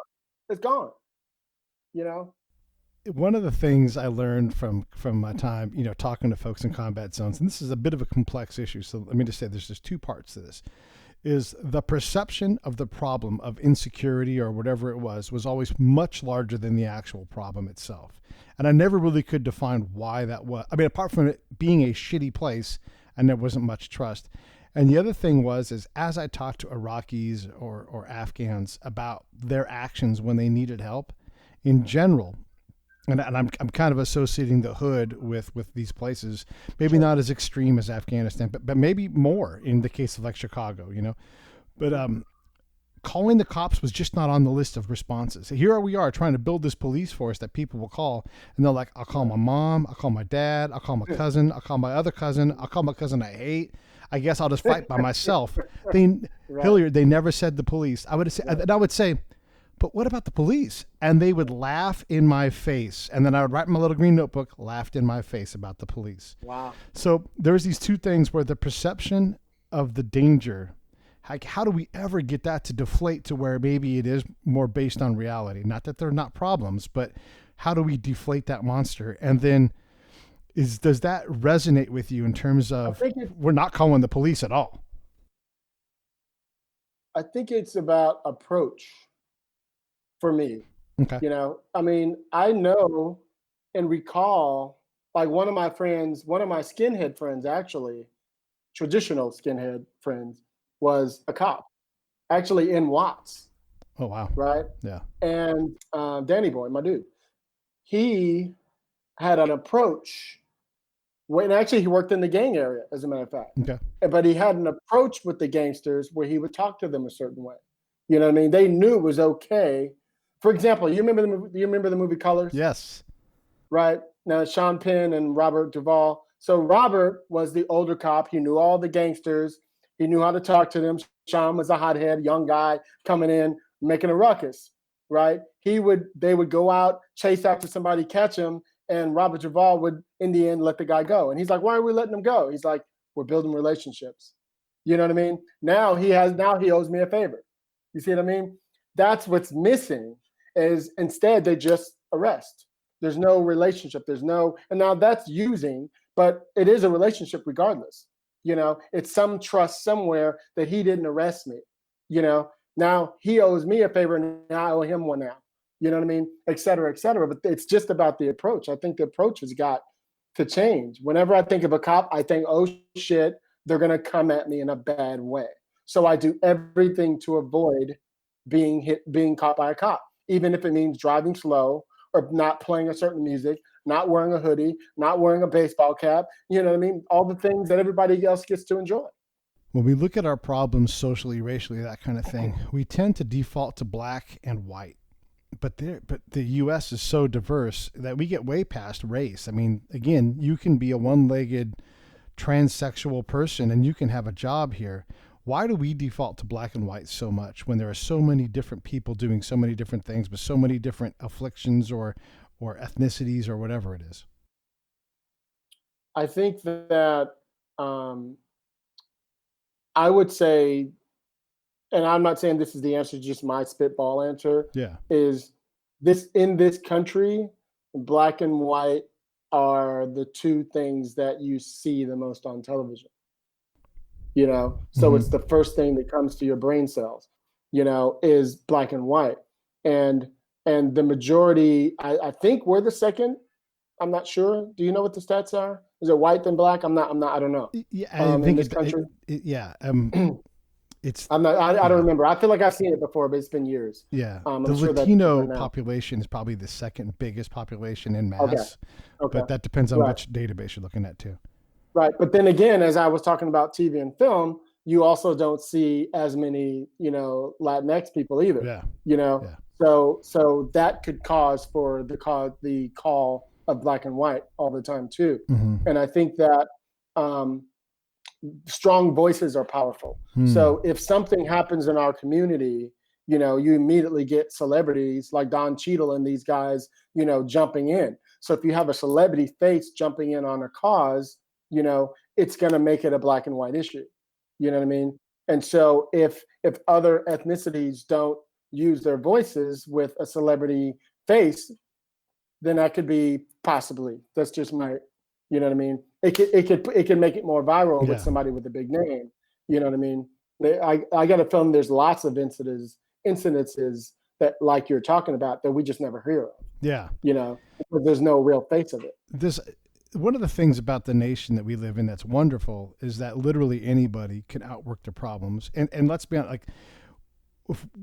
It's gone. One of the things I learned from my time, talking to folks in combat zones, and this is a bit of a complex issue. So let me just say there's just two parts to this. Is the perception of the problem of insecurity or whatever it was always much larger than the actual problem itself. And I never really could define why that was. I mean, apart from it being a shitty place and there wasn't much trust. And the other thing is as I talked to Iraqis or Afghans about their actions when they needed help, in general, and I'm kind of associating the hood with these places, maybe not as extreme as Afghanistan, but maybe more in the case of like Chicago, But calling the cops was just not on the list of responses. Here we are trying to build this police force that people will call, and they're like, I'll call my mom, I'll call my dad, I'll call my cousin, I'll call my other cousin, I'll call my cousin I hate. I guess I'll just fight by myself. Hilliard, they never said the police. I would say, but what about the police? And they would laugh in my face. And then I would write in my little green notebook, laughed in my face about the police. Wow. So there's these two things where the perception of the danger, how do we ever get that to deflate to where maybe it is more based on reality? Not that they're not problems, but how do we deflate that monster? And then does that resonate with you in terms of we're not calling the police at all? I think it's about approach. For me, okay. I mean, I know and recall like one of my skinhead friends, actually, traditional skinhead friends, was a cop, actually in Watts. Oh, wow. Right? Yeah. And Danny Boy, my dude, he had an approach when actually he worked in the gang area, as a matter of fact. Okay. But he had an approach with the gangsters where he would talk to them a certain way. You know what I mean? They knew it was okay. For example, you remember the movie Colors? Yes. Right? Now, Sean Penn and Robert Duvall. So Robert was the older cop. He knew all the gangsters. He knew how to talk to them. Sean was a hothead, young guy coming in, making a ruckus, right? They would go out, chase after somebody, catch him, and Robert Duvall would, in the end, let the guy go. And he's like, why are we letting him go? He's like, we're building relationships. You know what I mean? Now he owes me a favor. You see what I mean? That's what's missing. Is instead they just arrest. There's no relationship. And now that's using, but it is a relationship regardless. It's some trust somewhere that he didn't arrest me. Now he owes me a favor and I owe him one now. You know what I mean? Et cetera, et cetera. But it's just about the approach. I think the approach has got to change. Whenever I think of a cop, I think, oh shit, they're going to come at me in a bad way. So I do everything to avoid being caught by a cop. Even if it means driving slow or not playing a certain music, not wearing a hoodie, not wearing a baseball cap, you know what I mean? All the things that everybody else gets to enjoy. When we look at our problems socially, racially, that kind of thing, we tend to default to black and white. But the U.S. is so diverse that we get way past race. I mean, again, you can be a one-legged transsexual person and you can have a job here. Why do we default to black and white so much when there are so many different people doing so many different things with so many different afflictions or ethnicities or whatever it is? I think that I would say, and I'm not saying this is the answer, just my spitball answer, Yeah. is this in this country, black and white are the two things that you see the most on television. You know, so it's the first thing that comes to your brain cells, you know, is black and white. And the majority, I think we're the second. I'm not sure. Do you know what the stats are? Is it white then black? I don't know. Yeah, I think in this country. It's. I'm not. I don't remember. I feel like I've seen it before, but it's been years. Yeah, I'm the sure Latino population is probably the second biggest population in mass. Okay. But that depends on which database you're looking at too. Right, but then again, as I was talking about TV and film, you also don't see as many, you know, Latinx people either. Yeah. You know, so that could cause for the call of black and white all the time too. And I think that strong voices are powerful. So if something happens in our community, you know, you immediately get celebrities like Don Cheadle and these guys, you know, jumping in. So if you have a celebrity face jumping in on a cause, you know, it's going to make it a black and white issue. You know what I mean? And so if other ethnicities don't use their voices with a celebrity face, then that could be possibly. That's just my, you know what I mean? It could make it more viral with somebody with a big name. You know what I mean? I got a feeling there's lots of incidences that, like you're talking about, that we just never hear of. Yeah. You know, because there's no real face of it. One of the things about the nation that we live in that's wonderful is that literally anybody can outwork their problems. And let's be honest, like,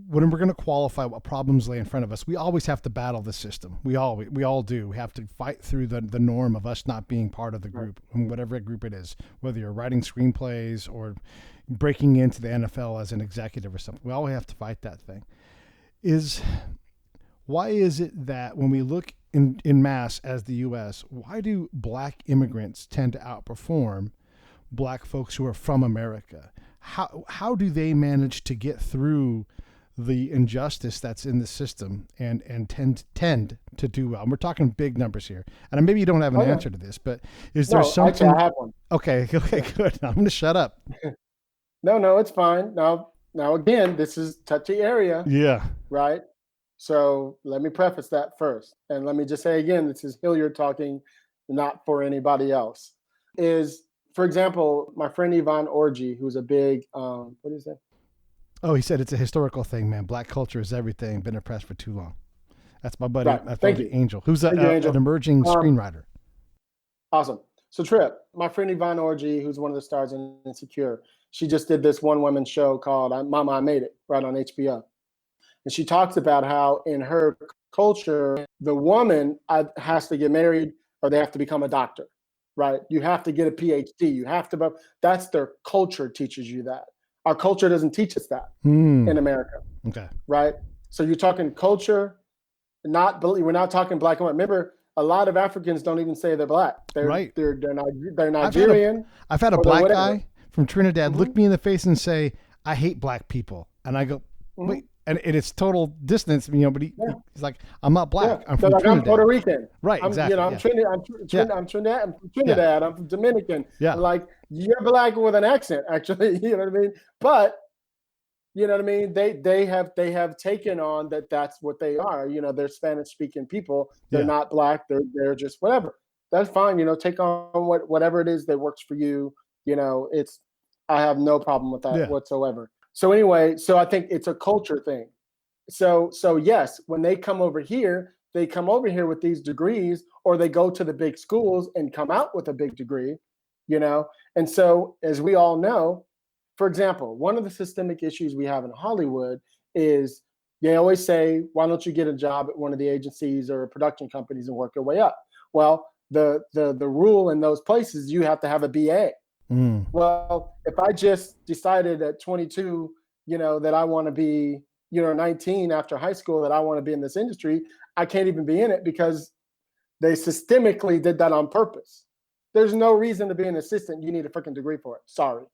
when we're going to qualify what problems lay in front of us, we always have to battle the system. We all do. We have to fight through the norm of us not being part of the group, whatever group it is, whether you're writing screenplays or breaking into the NFL as an executive or something. We always have to fight that thing. Why is it that when we look in mass as the U.S., why do black immigrants tend to outperform black folks who are from America? How do they manage to get through the injustice that's in the system and tend to do well? And we're talking big numbers here. And maybe you don't have an answer to this, but is there something? Actually, I have one. Okay, good. I'm going to shut up. No, it's fine. Now again, this is touchy area. Yeah. Right. So let me preface that first. And let me just say again, this is Hilliard talking, not for anybody else. For example, my friend Yvonne Orji, who's a big, what is that? Oh, he said it's a historical thing, man. Black culture is everything. Been oppressed for too long. That's my buddy, Right. my buddy Angel, who's an emerging screenwriter. Awesome. So Trip, my friend Yvonne Orji, who's one of the stars in Insecure, she just did this one-woman show called Mama, I Made It, right on HBO. And she talks about how in her culture, the woman has to get married or they have to become a doctor, right? You have to get a PhD. That's their culture teaches you that. Our culture doesn't teach us that in America. Okay. Right? So you're talking culture, we're not talking black and white. Remember, a lot of Africans don't even say they're black. They're Nigerian. I've had a black guy from Trinidad look me in the face and say, "I hate black people." And I go, "Wait." And it's total distance, you know, but he's like, I'm not black. I'm from Trinidad. I'm Puerto Rican. Right, exactly. I'm Trinidad. I'm from Trinidad. I'm from Dominican. Yeah. Like, you're black with an accent, actually. You know what I mean? But, you know what I mean? They have taken on that's what they are. You know, they're Spanish-speaking people. They're not black. They're just whatever. That's fine. You know, take on whatever it is that works for you. You know, I have no problem with that whatsoever. So anyway, I think it's a culture thing. So yes, when they come over here with these degrees, or they go to the big schools and come out with a big degree, you know? And so, as we all know, for example, one of the systemic issues we have in Hollywood is they always say, why don't you get a job at one of the agencies or production companies and work your way up? Well, the rule in those places, you have to have a BA. Well, if I just decided at 22, you know, that I want to be, you know, 19 after high school, that I want to be in this industry, I can't even be in it because they systemically did that on purpose. There's no reason to be an assistant. You need a freaking degree for it. Sorry.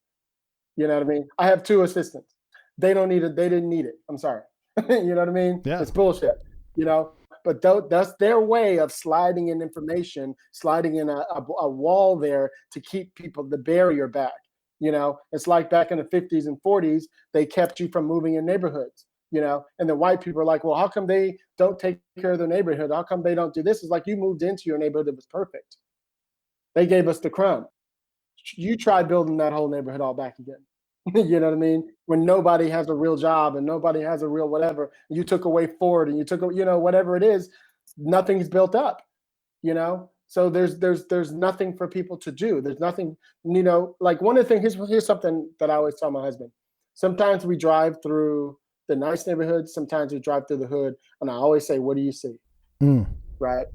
You know what I mean? I have 2 assistants. They don't need it. They didn't need it. I'm sorry. You know what I mean? Yeah. It's bullshit, you know? But that's their way of sliding in information, sliding in a wall there to keep the barrier back. You know, it's like back in the 50s and 40s, they kept you from moving in neighborhoods, you know, and the white people are like, well, how come they don't take care of their neighborhood? How come they don't do this? It's like you moved into your neighborhood that was perfect. They gave us the crumb. You try building that whole neighborhood all back again. You know what I mean? When nobody has a real job and nobody has a real whatever, you took away Ford and you took, you know, whatever it is, nothing's built up, you know? So there's nothing for people to do. There's nothing, you know, like one of the things, here's something that I always tell my husband. Sometimes we drive through the nice neighborhoods, sometimes we drive through the hood, and I always say, what do you see? Right?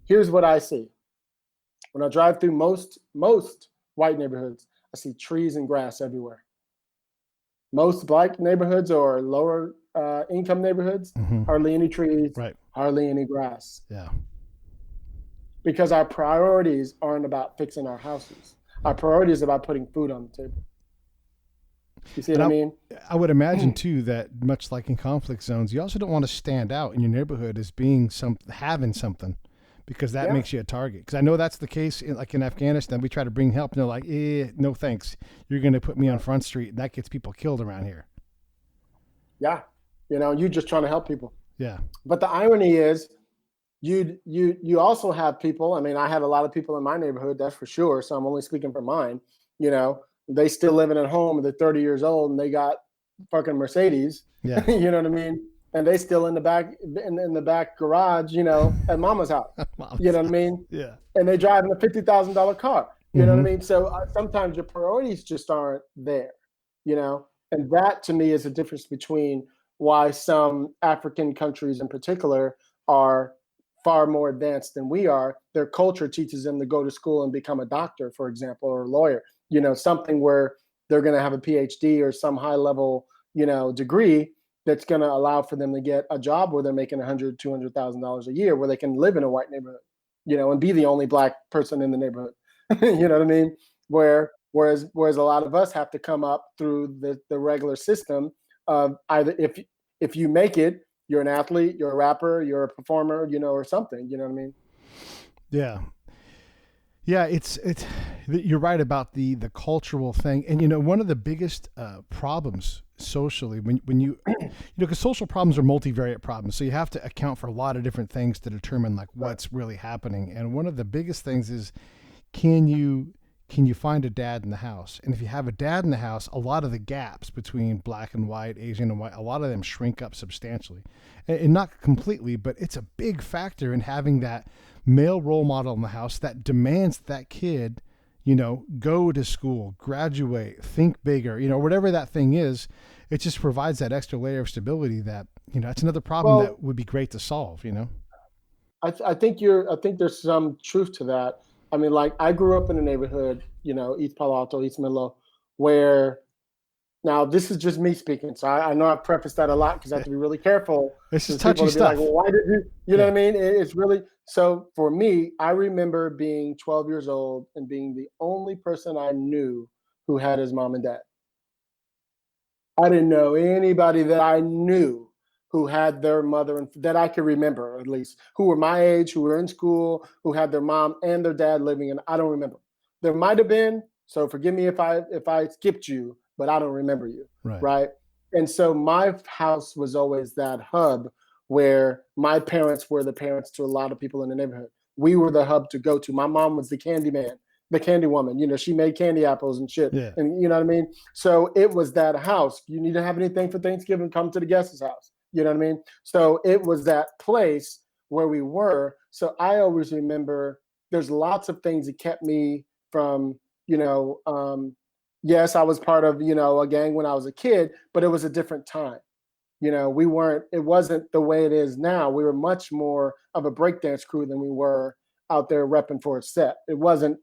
Here's what I see. When I drive through most white neighborhoods, I see trees and grass everywhere. Most black neighborhoods or lower income neighborhoods, hardly any trees, Right. hardly any grass. Yeah. Because our priorities aren't about fixing our houses. Our priority is about putting food on the table. You see what I mean? I would imagine too that much like in conflict zones, you also don't want to stand out in your neighborhood as being having something, because that makes you a target. Because I know that's the case like in Afghanistan. We try to bring help and they're like, no thanks. You're going to put me on Front Street, and that gets people killed around here. Yeah. You know, you're just trying to help people. Yeah. But the irony is you also have people. I mean, I have a lot of people in my neighborhood, that's for sure. So I'm only speaking for mine. You know, they still living at home and they're 30 years old and they got fucking Mercedes. Yeah. You know what I mean? And they still in the back garage, you know, at mama's house. You know what I mean? Yeah. And they drive in a $50,000 car. You know what I mean? So sometimes your priorities just aren't there, you know? And that to me is a difference between why some African countries in particular are far more advanced than we are. Their culture teaches them to go to school and become a doctor, for example, or a lawyer, you know, something where they're going to have a PhD or some high level, you know, degree that's going to allow for them to get a job where they're making $100,000, $200,000 a year, where they can live in a white neighborhood, you know, and be the only black person in the neighborhood. You know what I mean? Whereas a lot of us have to come up through the regular system of either if you make it, you're an athlete, you're a rapper, you're a performer, you know, or something. You know what I mean? Yeah. Yeah, it's you're right about the cultural thing. And, you know, one of the biggest problems socially when you know, because social problems are multivariate problems. So you have to account for a lot of different things to determine like what's really happening. And one of the biggest things is, can you find a dad in the house? And if you have a dad in the house, a lot of the gaps between black and white, Asian and white, a lot of them shrink up substantially. And not completely, but it's a big factor in having that male role model in the house that demands that kid, you know, go to school, graduate, think bigger, you know, whatever that thing is. It just provides that extra layer of stability that, you know, it's another problem that would be great to solve, you know? I think there's some truth to that. I mean, like I grew up in a neighborhood, you know, East Palo Alto, East Menlo, where now this is just me speaking. So I know I've prefaced that a lot because I have to be really careful. This is touchy stuff. Like, well, why did you know what I mean? It's really, so for me, I remember being 12 years old and being the only person I knew who had his mom and dad. I didn't know anybody that I knew who had their mother, and that I could remember at least, who were my age, who were in school, who had their mom and their dad living in. I don't remember. There might have been, so forgive me if I skipped you, but I don't remember you, right? And so my house was always that hub where my parents were the parents to a lot of people in the neighborhood. We were the hub to go to. My mom was the candy man, the candy woman. You know, she made candy apples and shit. Yeah. And you know what I mean? So it was that house. You need to have anything for Thanksgiving, come to the guest's house. You know what I mean? So it was that place where we were. So I always remember there's lots of things that kept me from, you know, yes, I was part of, you know, a gang when I was a kid, but it was a different time. You know, it wasn't the way it is now. We were much more of a breakdance crew than we were out there repping for a set. It wasn't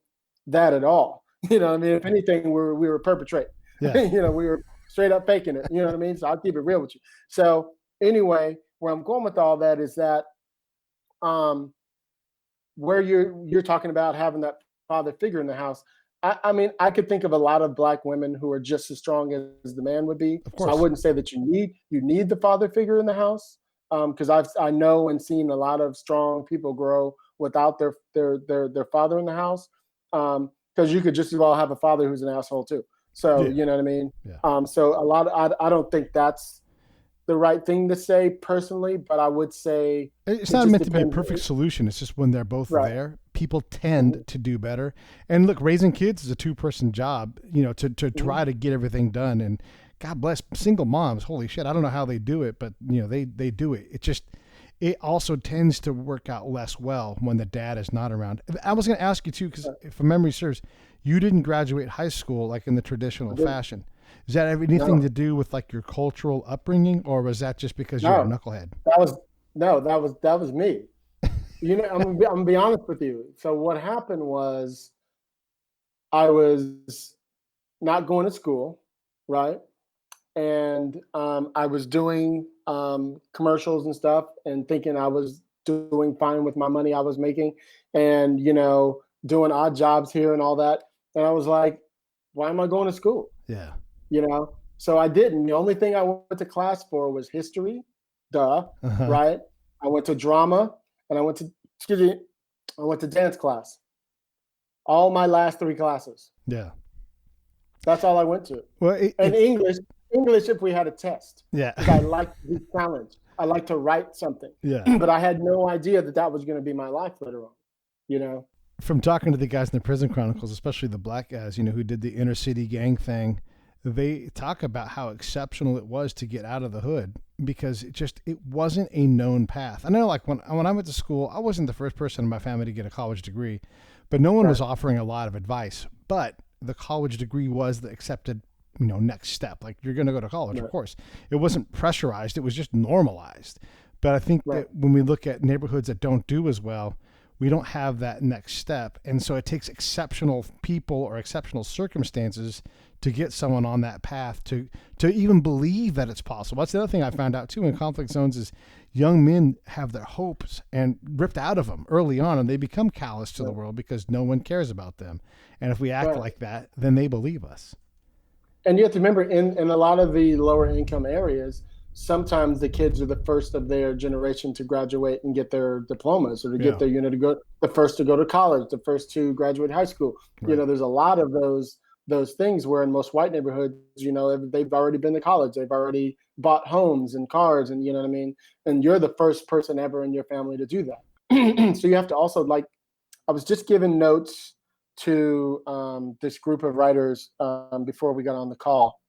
that at all. You know what I mean? If anything, we were perpetrating. Yeah. You know, we were straight up faking it. You know what I mean? So I'll keep it real with you. So anyway, where I'm going with all that is that where you're talking about having that father figure in the house, I mean, I could think of a lot of black women who are just as strong as the man would be. Of So I course. wouldn't say that you need the father figure in the house, because I know and seen a lot of strong people grow without their father in the house. Because you could just as well have a father who's an asshole too. So Yeah. you know what I mean. Yeah. So a lot of, I don't think that's the right thing to say personally, but I would say It's it not just meant to be a depends. perfect solution. It's just when they're both Right. there, people tend to do better. And look, raising kids is a two-person job, to try to get everything done. And God bless single moms. Holy shit. I don't know how they do it, but they do it. It also tends to work out less well when the dad is not around. I was going to ask you too, because if memory serves, you didn't graduate high school like in the traditional fashion. Does that have anything to do with like your cultural upbringing, or was that just because you're a knucklehead? That was me. I'm gonna be honest with you. So what happened was I was not going to school, right? And I was doing commercials and stuff, and thinking I was doing fine with my money I was making, and doing odd jobs here and all that. And I was like, why am I going to school? Yeah. So I didn't. The only thing I went to class for was history, Uh-huh. right? I went to drama, and I went to dance class. All my last 3 classes. Yeah. That's all I went to. Well, And English if we had a test. yeah. Because I like to be challenged. I like to write something. Yeah. But I had no idea that was going to be my life later on. From talking to the guys in the Prison Chronicles, especially the black guys, who did the inner city gang thing, they talk about how exceptional it was to get out of the hood, because it wasn't a known path. I know, like when I went to school, I wasn't the first person in my family to get a college degree, but no one was offering a lot of advice. But the college degree was the accepted, next step. Like, you're going to go to college, of course. It wasn't pressurized. It was just normalized. But I think that when we look at neighborhoods that don't do as well, we don't have that next step. And so it takes exceptional people or exceptional circumstances to get someone on that path to even believe that it's possible. That's the other thing I found out too in conflict zones is young men have their hopes and ripped out of them early on, and they become callous to the world because no one cares about them. And if we act like that, then they believe us. And you have to remember, in a lot of the lower income areas, sometimes the kids are the first of their generation to graduate and get their diplomas, or to get their, the first to go to college, the first to graduate high school. Right. There's a lot of those things where in most white neighborhoods, they've already been to college, they've already bought homes and cars, and you know what I mean? And you're the first person ever in your family to do that. So you have to also, like, I was just giving notes to this group of writers before we got on the call.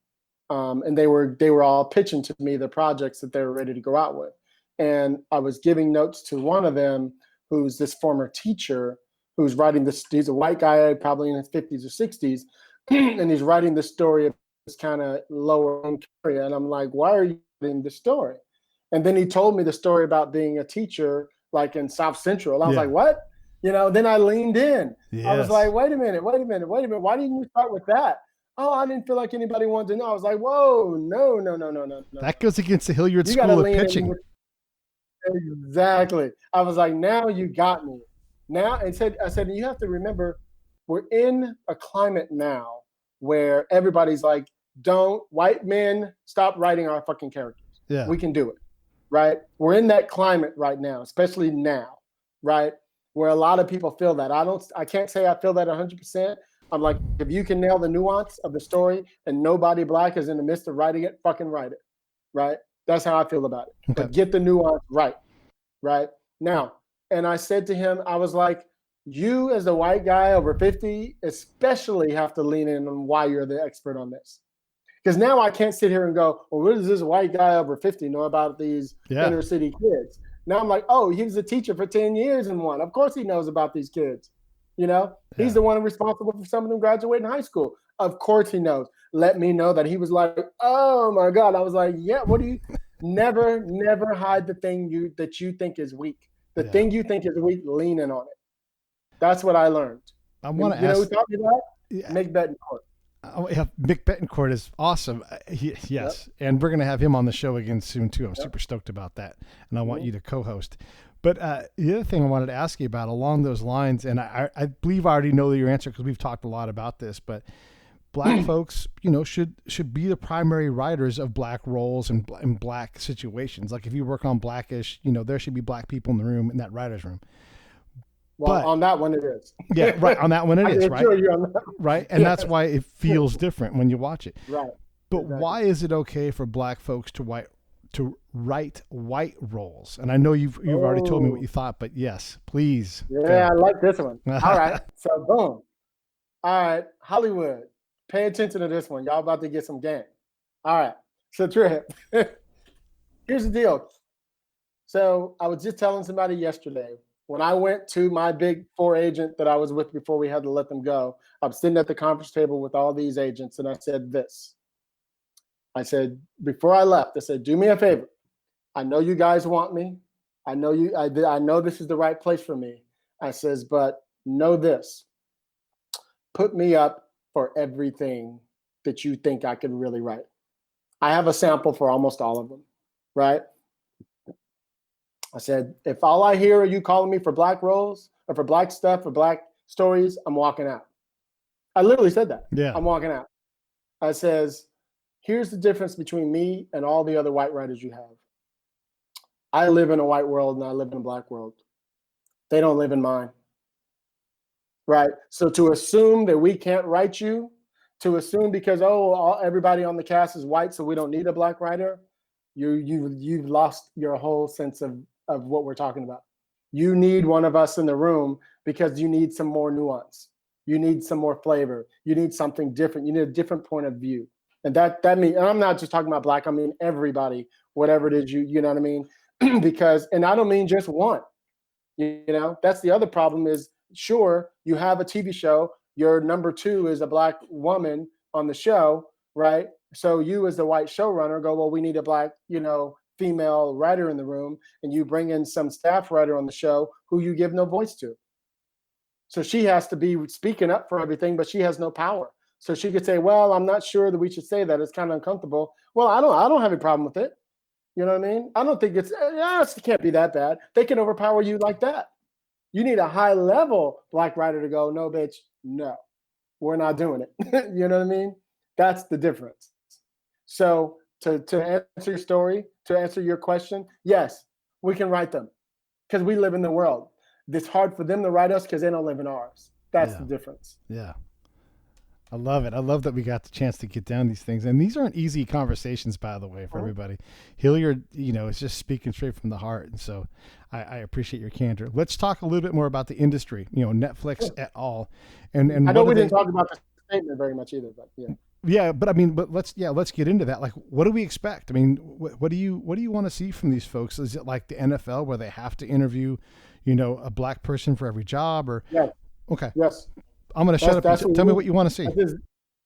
And they were all pitching to me the projects that they were ready to go out with. And I was giving notes to one of them, who's this former teacher, who's writing this. He's a white guy, probably in his 50s or 60s, and he's writing the story of this kind of lower income area. And I'm like, why are you writing this story? And then he told me the story about being a teacher, like in South Central. I was like, what? Then I leaned in. Yes. I was like, wait a minute. Why didn't you start with that? Oh, I didn't feel like anybody wanted to know. I was like, whoa, no. That goes against the Hilliard You School of pitching. Exactly. I was like, now you got me. Now, I said, you have to remember, we're in a climate now where everybody's like, white men, stop writing our fucking characters. Yeah. We can do it, right? We're in that climate right now, especially now, right? Where a lot of people feel that. I can't say I feel that 100%. I'm like, if you can nail the nuance of the story and nobody black is in the midst of writing it, fucking write it, right? That's how I feel about it. Okay. But get the nuance right now. And I said to him, I was like, you as the white guy over 50 especially have to lean in on why you're the expert on this. Because now I can't sit here and go, well, what does this white guy over 50 know about these inner city kids? Now I'm like, oh, he was a teacher for 10 years and one. Of course he knows about these kids. He's the one responsible for some of them graduating high school. Of course he knows. Let me know that he was like, oh my God. I was like, yeah, what do you never hide the thing that you think is weak. The thing you think is weak, lean in on it. That's what I learned. I want to ask. Who taught me that? Make that in court. Oh, yeah, Mick Betancourt is awesome. Yes. And we're going to have him on the show again soon, too. I'm super stoked about that. And I want you to co-host. But the other thing I wanted to ask you about along those lines, and I believe I already know your answer because we've talked a lot about this, but Black folks, should be the primary writers of Black roles and Black situations. Like if you work on Blackish, there should be Black people in the room, in that writer's room. Well, on that one it is. Yeah, right. On that one it is, right? Right. And Yes. that's why it feels different when you watch it. Right. But Exactly. why is it okay for Black folks to write white roles? And I know you've already told me what you thought, but yes, please. Yeah, I like this one. All right. So boom. All right, Hollywood. Pay attention to this one. Y'all about to get some game. All right. So Trip. Here's the deal. So I was just telling somebody yesterday, when I went to my big 4 agent that I was with before we had to let them go, I'm sitting at the conference table with all these agents, and I said this. I said, before I left, I said, do me a favor. I know you guys want me. I know I know this is the right place for me. I says, but know this. Put me up for everything that you think I could really write. I have a sample for almost all of them, right? I said, if all I hear are you calling me for Black roles or for Black stuff or Black stories, I'm walking out. I literally said that. Yeah. I'm walking out. I says, here's the difference between me and all the other white writers you have. I live in a white world and I live in a Black world. They don't live in mine. Right? So to assume that we can't write you, to assume because, everybody on the cast is white, so we don't need a Black writer, you've lost your whole sense of what we're talking about. You need one of us in the room because you need some more nuance. You need some more flavor. You need something different. You need a different point of view. And that means, and I'm not just talking about Black, I mean everybody, whatever it is you know what I mean? Because, and I don't mean just one. That's the other problem is, sure, you have a TV show, your number 2 is a Black woman on the show, right? So you as the white showrunner go, well, we need a Black, female writer in the room, and you bring in some staff writer on the show who you give no voice to. So she has to be speaking up for everything, but she has no power. So she could say, well, I'm not sure that we should say that. It's kind of uncomfortable. Well, I don't have a problem with it. You know what I mean? I don't think it can't be that bad. They can overpower you like that. You need a high level Black writer to go, no, bitch, no, we're not doing it. You know what I mean? That's the difference. So to answer your story, to answer your question, yes, we can write them because we live in the world. It's hard for them to write us because they don't live in ours. That's the difference. Yeah. I love it. I love that we got the chance to get down these things. And these aren't easy conversations, by the way, for everybody. Hilliard, is just speaking straight from the heart. And so I appreciate your candor. Let's talk a little bit more about the industry, Netflix et al. And I know we didn't talk about the statement very much either, but yeah. Yeah, but let's get into that. Like, what do we expect? I mean, what do you want to see from these folks? Is it like the NFL where they have to interview, a Black person for every job or? Yes. Okay. Yes. I'm going to shut up and tell me what you want to see.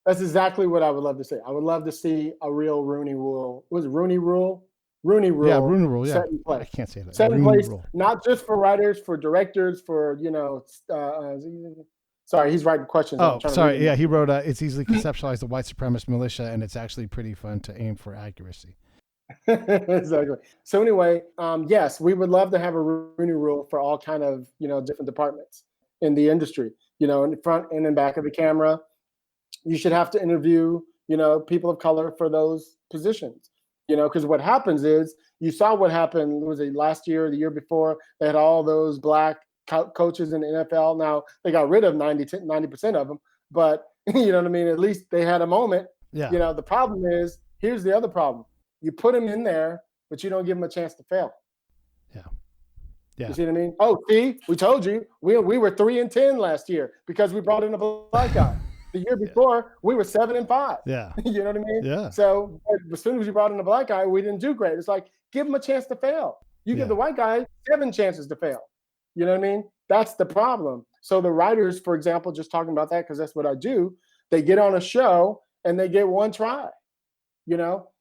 That's exactly what I would love to see. I would love to see a real Rooney Rule. Was it Rooney Rule? Rooney Rule. Yeah, Rooney Rule. Yeah. Set in place. I can't say that. Set in Rooney place, Rule. not just for writers, for directors, for, sorry, he's writing questions. Oh, sorry. Yeah, he wrote, it's easily conceptualized the white supremacist militia, and it's actually pretty fun to aim for accuracy. Exactly. So anyway, yes, we would love to have a Rooney Rule for all kind of, different departments in the industry, in the front and in back of the camera. You should have to interview, people of color for those positions, because what happens is you saw what happened, was it last year or the year before? They had all those Black coaches in the NFL. Now they got rid of 90% of them, but you know what I mean? At least they had a moment. Yeah. The problem is, here's the other problem. You put them in there, but you don't give them a chance to fail. Yeah. Yeah. You see what I mean? Oh, see, we told you we were 3-10 last year because we brought in a Black guy. The year before, we were 7-5. Yeah. You know what I mean? Yeah. So as soon as we brought in a Black guy, we didn't do great. It's like, give him a chance to fail. You give the white guy 7 chances to fail. You know what I mean? That's the problem. So the writers, for example, just talking about that, because that's what I do, they get on a show and they get one try,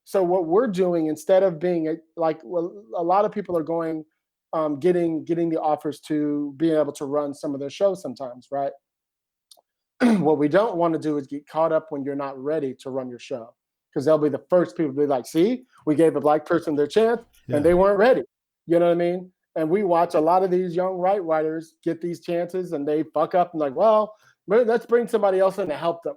So what we're doing, instead of being a lot of people are going, getting the offers to being able to run some of their shows sometimes, right? What we don't want to do is get caught up when you're not ready to run your show, because they'll be the first people to be like, see, we gave a black person their chance and they weren't ready. You know what I mean? And we watch a lot of these young writers get these chances and they fuck up and like, well, let's bring somebody else in to help them.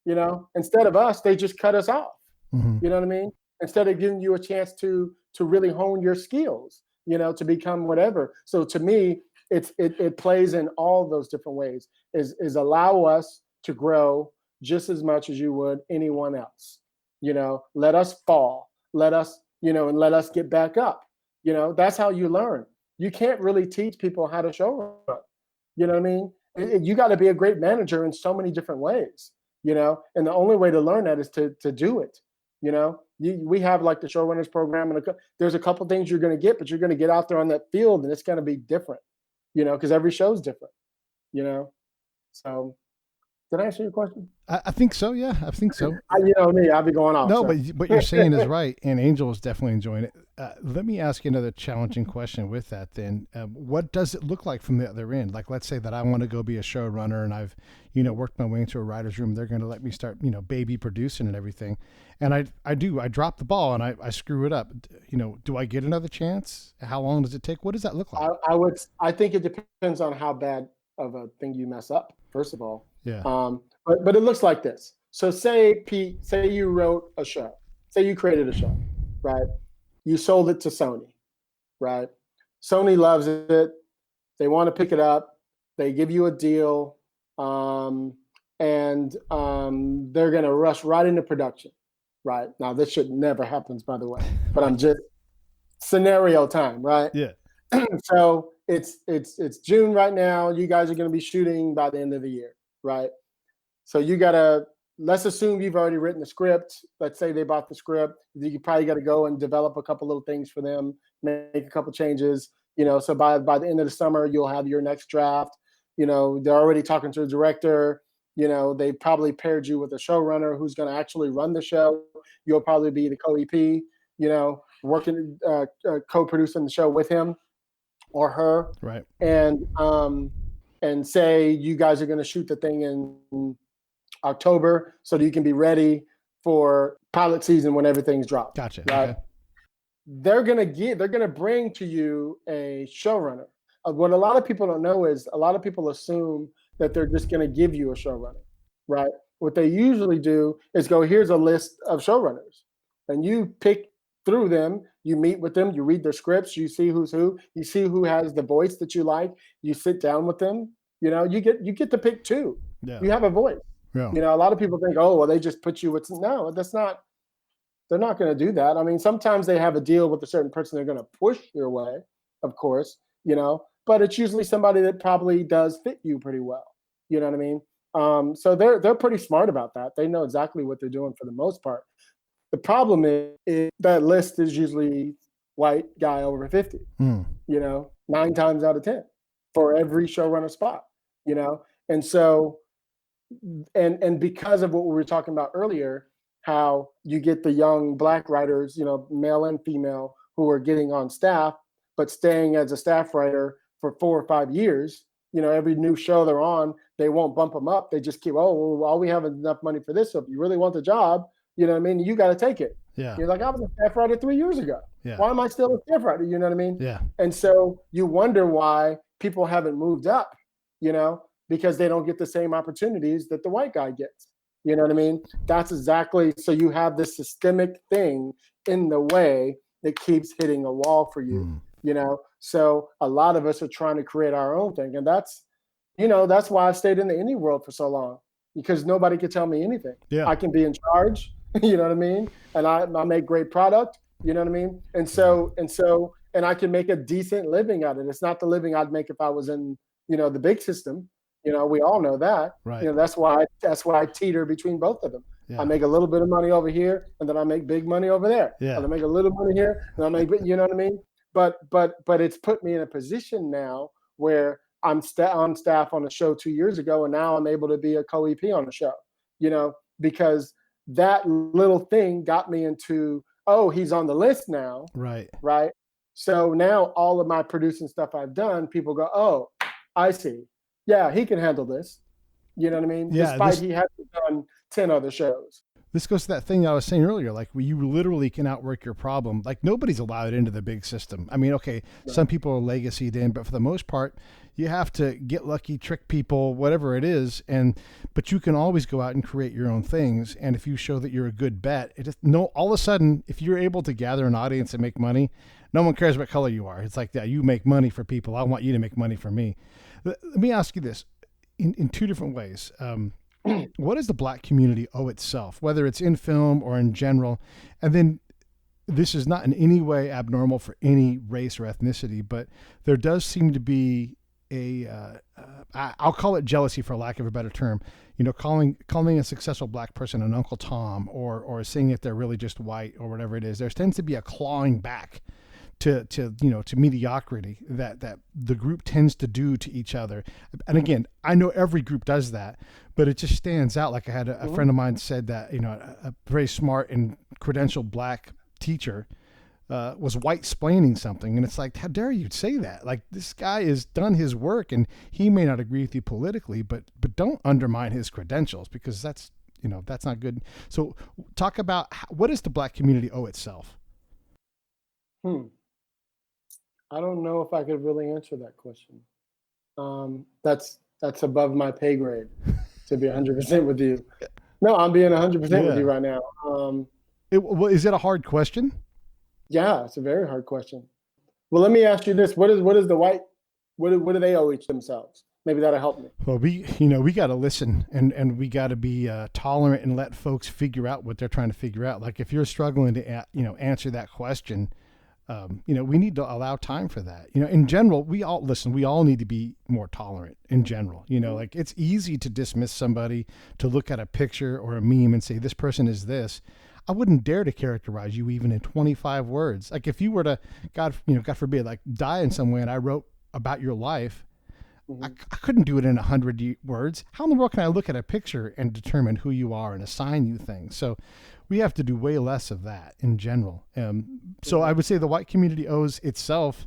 You know, instead of us, they just cut us off. You know what I mean? Instead of giving you a chance to really hone your skills, you know, to become whatever. So to me, it plays in all those different ways, is allow us to grow just as much as you would anyone else. You know, let us fall, let us, you know, and let us get back up. You know, that's how you learn. You can't really teach people how to show run. You know what I mean? You got to be a great manager in so many different ways, you know, and the only way to learn that is to do it. You know, we have like the showrunners program, and there's a couple things you're going to get, but you're going to get out there on that field and it's going to be different, you know, because every show's different, you know. So did I answer your question? I think so. Yeah, I think so. You know me, I'll be going off. No, so. but what you're saying is right, and Angel is definitely enjoying it. Let me ask you another challenging question with that then. What does it look like from the other end? Like, let's say that I want to go be a showrunner and I've, you know, worked my way into a writer's room. They're going to let me start, you know, baby producing and everything. And I drop the ball and I screw it up. You know, do I get another chance? How long does it take? What does that look like? I think it depends on how bad of a thing you mess up, first of all. Yeah. But it looks like this. So say, Pete, say you wrote a show. Say you created a show, right? You sold it to Sony, right? Sony loves it. They want to pick it up. They give you a deal, and they're going to rush right into production, right? Now, this should never happens, by the way, but I'm just scenario time, right? Yeah. So it's June right now. You guys are going to be shooting by the end of the year, right? So you gotta, let's assume you've already written the script. Let's say they bought the script. You probably got to go and develop a couple little things for them, make a couple changes, you know, so by the end of the summer, you'll have your next draft. You know, they're already talking to the director. You know, they probably paired you with a showrunner who's going to actually run the show. You'll probably be the co-EP, you know, working, co-producing the show with him or her. Right. And say you guys are going to shoot the thing in October so that you can be ready for pilot season when everything's dropped. Gotcha. Right? Okay. They're gonna bring to you a showrunner. What a lot of people don't know is a lot of people assume that they're just gonna give you a showrunner, right? What they usually do is go, here's a list of showrunners, and you pick through them. You meet with them, you read their scripts, you see who's who, you see who has the voice that you like. You sit down with them. You know, you get to pick two. Yeah. You have a voice. Yeah. You know, a lot of people think, oh, well, they just put you with, no, that's not, they're not going to do that. I mean, sometimes they have a deal with a certain person they're going to push your way, of course, you know, but it's usually somebody that probably does fit you pretty well. You know what I mean? So they're pretty smart about that. They know exactly what they're doing for the most part. The problem is that list is usually white guy over 50, you know, 9 times out of 10 for every showrunner spot, you know? And so, and because of what we were talking about earlier, how you get the young black writers, you know, male and female, who are getting on staff, but staying as a staff writer for 4 or 5 years. You know, every new show they're on, they won't bump them up. They just keep, oh, well, all we have is enough money for this. So if you really want the job, you know what I mean, you got to take it. Yeah. You're like, I was a staff writer 3 years ago. Yeah. Why am I still a staff writer? You know what I mean? Yeah. And so you wonder why people haven't moved up, you know, because they don't get the same opportunities that the white guy gets. You know what I mean? That's exactly, so you have this systemic thing in the way that keeps hitting a wall for you, you know? So a lot of us are trying to create our own thing. And that's, you know, that's why I stayed in the indie world for so long, because nobody could tell me anything. Yeah. I can be in charge, you know what I mean? And I make great product, you know what I mean? And I can make a decent living at it. It's not the living I'd make if I was in, you know, the big system. You know, we all know that. Right. You know, that's why I teeter between both of them. Yeah. I make a little bit of money over here, and then I make big money over there. Yeah. And I make a little money here, and I make, you know what I mean? But it's put me in a position now where I'm on staff on a show 2 years ago, and now I'm able to be a co-EP on a show. You know, because that little thing got me into, oh, he's on the list now. Right. Right. So now all of my producing stuff I've done, people go, oh, I see. Yeah, he can handle this. You know what I mean? Yeah, Despite he hasn't done 10 other shows. This goes to that thing I was saying earlier, like where you literally can outwork your problem. Like nobody's allowed into the big system. I mean, okay, some people are legacied in, but for the most part, you have to get lucky, trick people, whatever it is. But you can always go out and create your own things. And if you show that you're a good bet, all of a sudden, if you're able to gather an audience and make money, no one cares what color you are. It's like that. You make money for people. I want you to make money for me. Let me ask you this in two different ways. What does the Black community owe itself, whether it's in film or in general? And then this is not in any way abnormal for any race or ethnicity, but there does seem to be I'll call it jealousy for lack of a better term, calling a successful Black person an Uncle Tom or saying that they're really just white or whatever it is. There tends to be a clawing back to mediocrity that the group tends to do to each other. And again, I know every group does that, but it just stands out. Like I had a friend of mine said that, a very smart and credentialed Black teacher was white-splaining something. And it's like, how dare you say that? Like, this guy has done his work and he may not agree with you politically, but don't undermine his credentials, because that's not good. So talk about what does the Black community owe itself? I don't know if I could really answer that question. That's above my pay grade, to be 100% with you. No, I'm being 100% with you right now. Is it a hard question? Yeah, it's a very hard question. Well, let me ask you this: what do they owe each themselves? Maybe that'll help me. Well, we got to listen and we got to be tolerant and let folks figure out what they're trying to figure out. Like if you're struggling to answer that question, we need to allow time for that. In general, we all need to be more tolerant in general. Like it's easy to dismiss somebody, to look at a picture or a meme and say, this person is this. I wouldn't dare to characterize you even in 25 words. Like if you were to, God forbid, like die in some way and I wrote about your life, I couldn't do it in 100 words. How in the world can I look at a picture and determine who you are and assign you things? So we have to do way less of that in general. So I would say the white community owes itself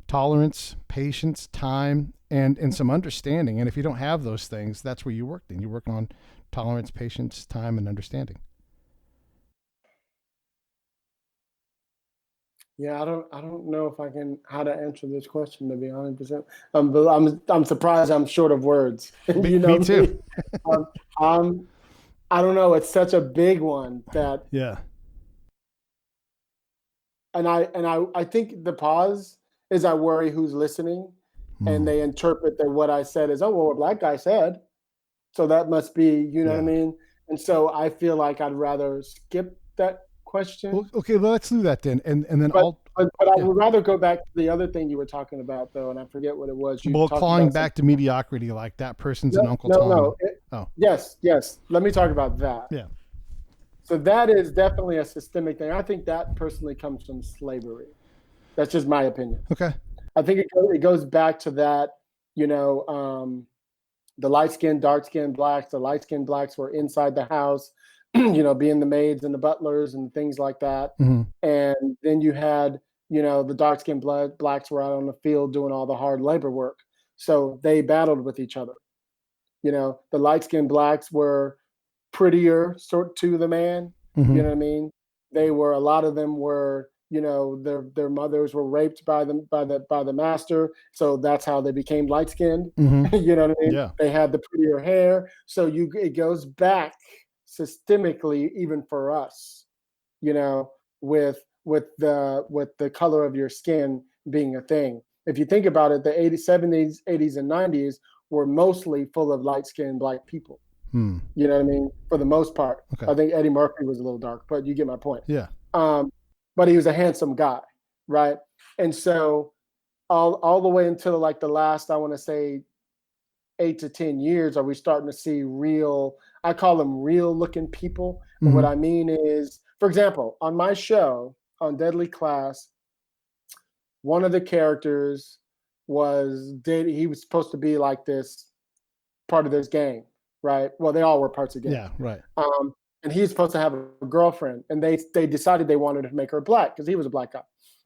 tolerance, patience, time, and some understanding. And if you don't have those things, that's where you work then. You're working on tolerance, patience, time, and understanding. Yeah, I don't know if I can how to answer this question, to be 100%. But I'm surprised I'm short of words. Me too. I don't know. It's such a big one that And I think the pause is I worry who's listening, and they interpret that what I said is, oh well, a Black guy said, so that must be, what I mean. And so I feel like I'd rather skip that question. Well, okay, well, let's do that then, and then but I would rather go back to the other thing you were talking about, though, and I forget what it was. Clawing back to mediocrity, like that person's an Uncle Tom. Yes. Let me talk about that. Yeah. So that is definitely a systemic thing. I think that personally comes from slavery. That's just my opinion. Okay. I think it goes back to that, the light-skinned, dark-skinned Blacks. The light-skinned Blacks were inside the house, being the maids and the butlers and things like that. Mm-hmm. And then you had, the dark-skinned Blacks were out on the field doing all the hard labor work. So they battled with each other. The light-skinned Blacks were prettier sort to the man. Mm-hmm. You know what I mean? A lot of them were, their mothers were raped by the master. So that's how they became light-skinned. Mm-hmm. You know what I mean? Yeah. They had the prettier hair. So it goes back systemically, even for us, with the color of your skin being a thing. If you think about it, the 80s, 70s, 80s, and 90s were mostly full of light-skinned Black people. You know what I mean? For the most part. Okay. I think Eddie Murphy was a little dark, but you get my point. Yeah. But he was a handsome guy, right? And so all the way until like the last, I want to say 8 to 10 years, are we starting to see real, I call them real looking people. Mm-hmm. And what I mean is, for example, on my show, on Deadly Class, one of the characters was dating, he was supposed to be like this part of this gang, right? Well, they all were parts of gang. Yeah, right. And he's supposed to have a girlfriend, and they decided they wanted to make her Black because he was a Black guy.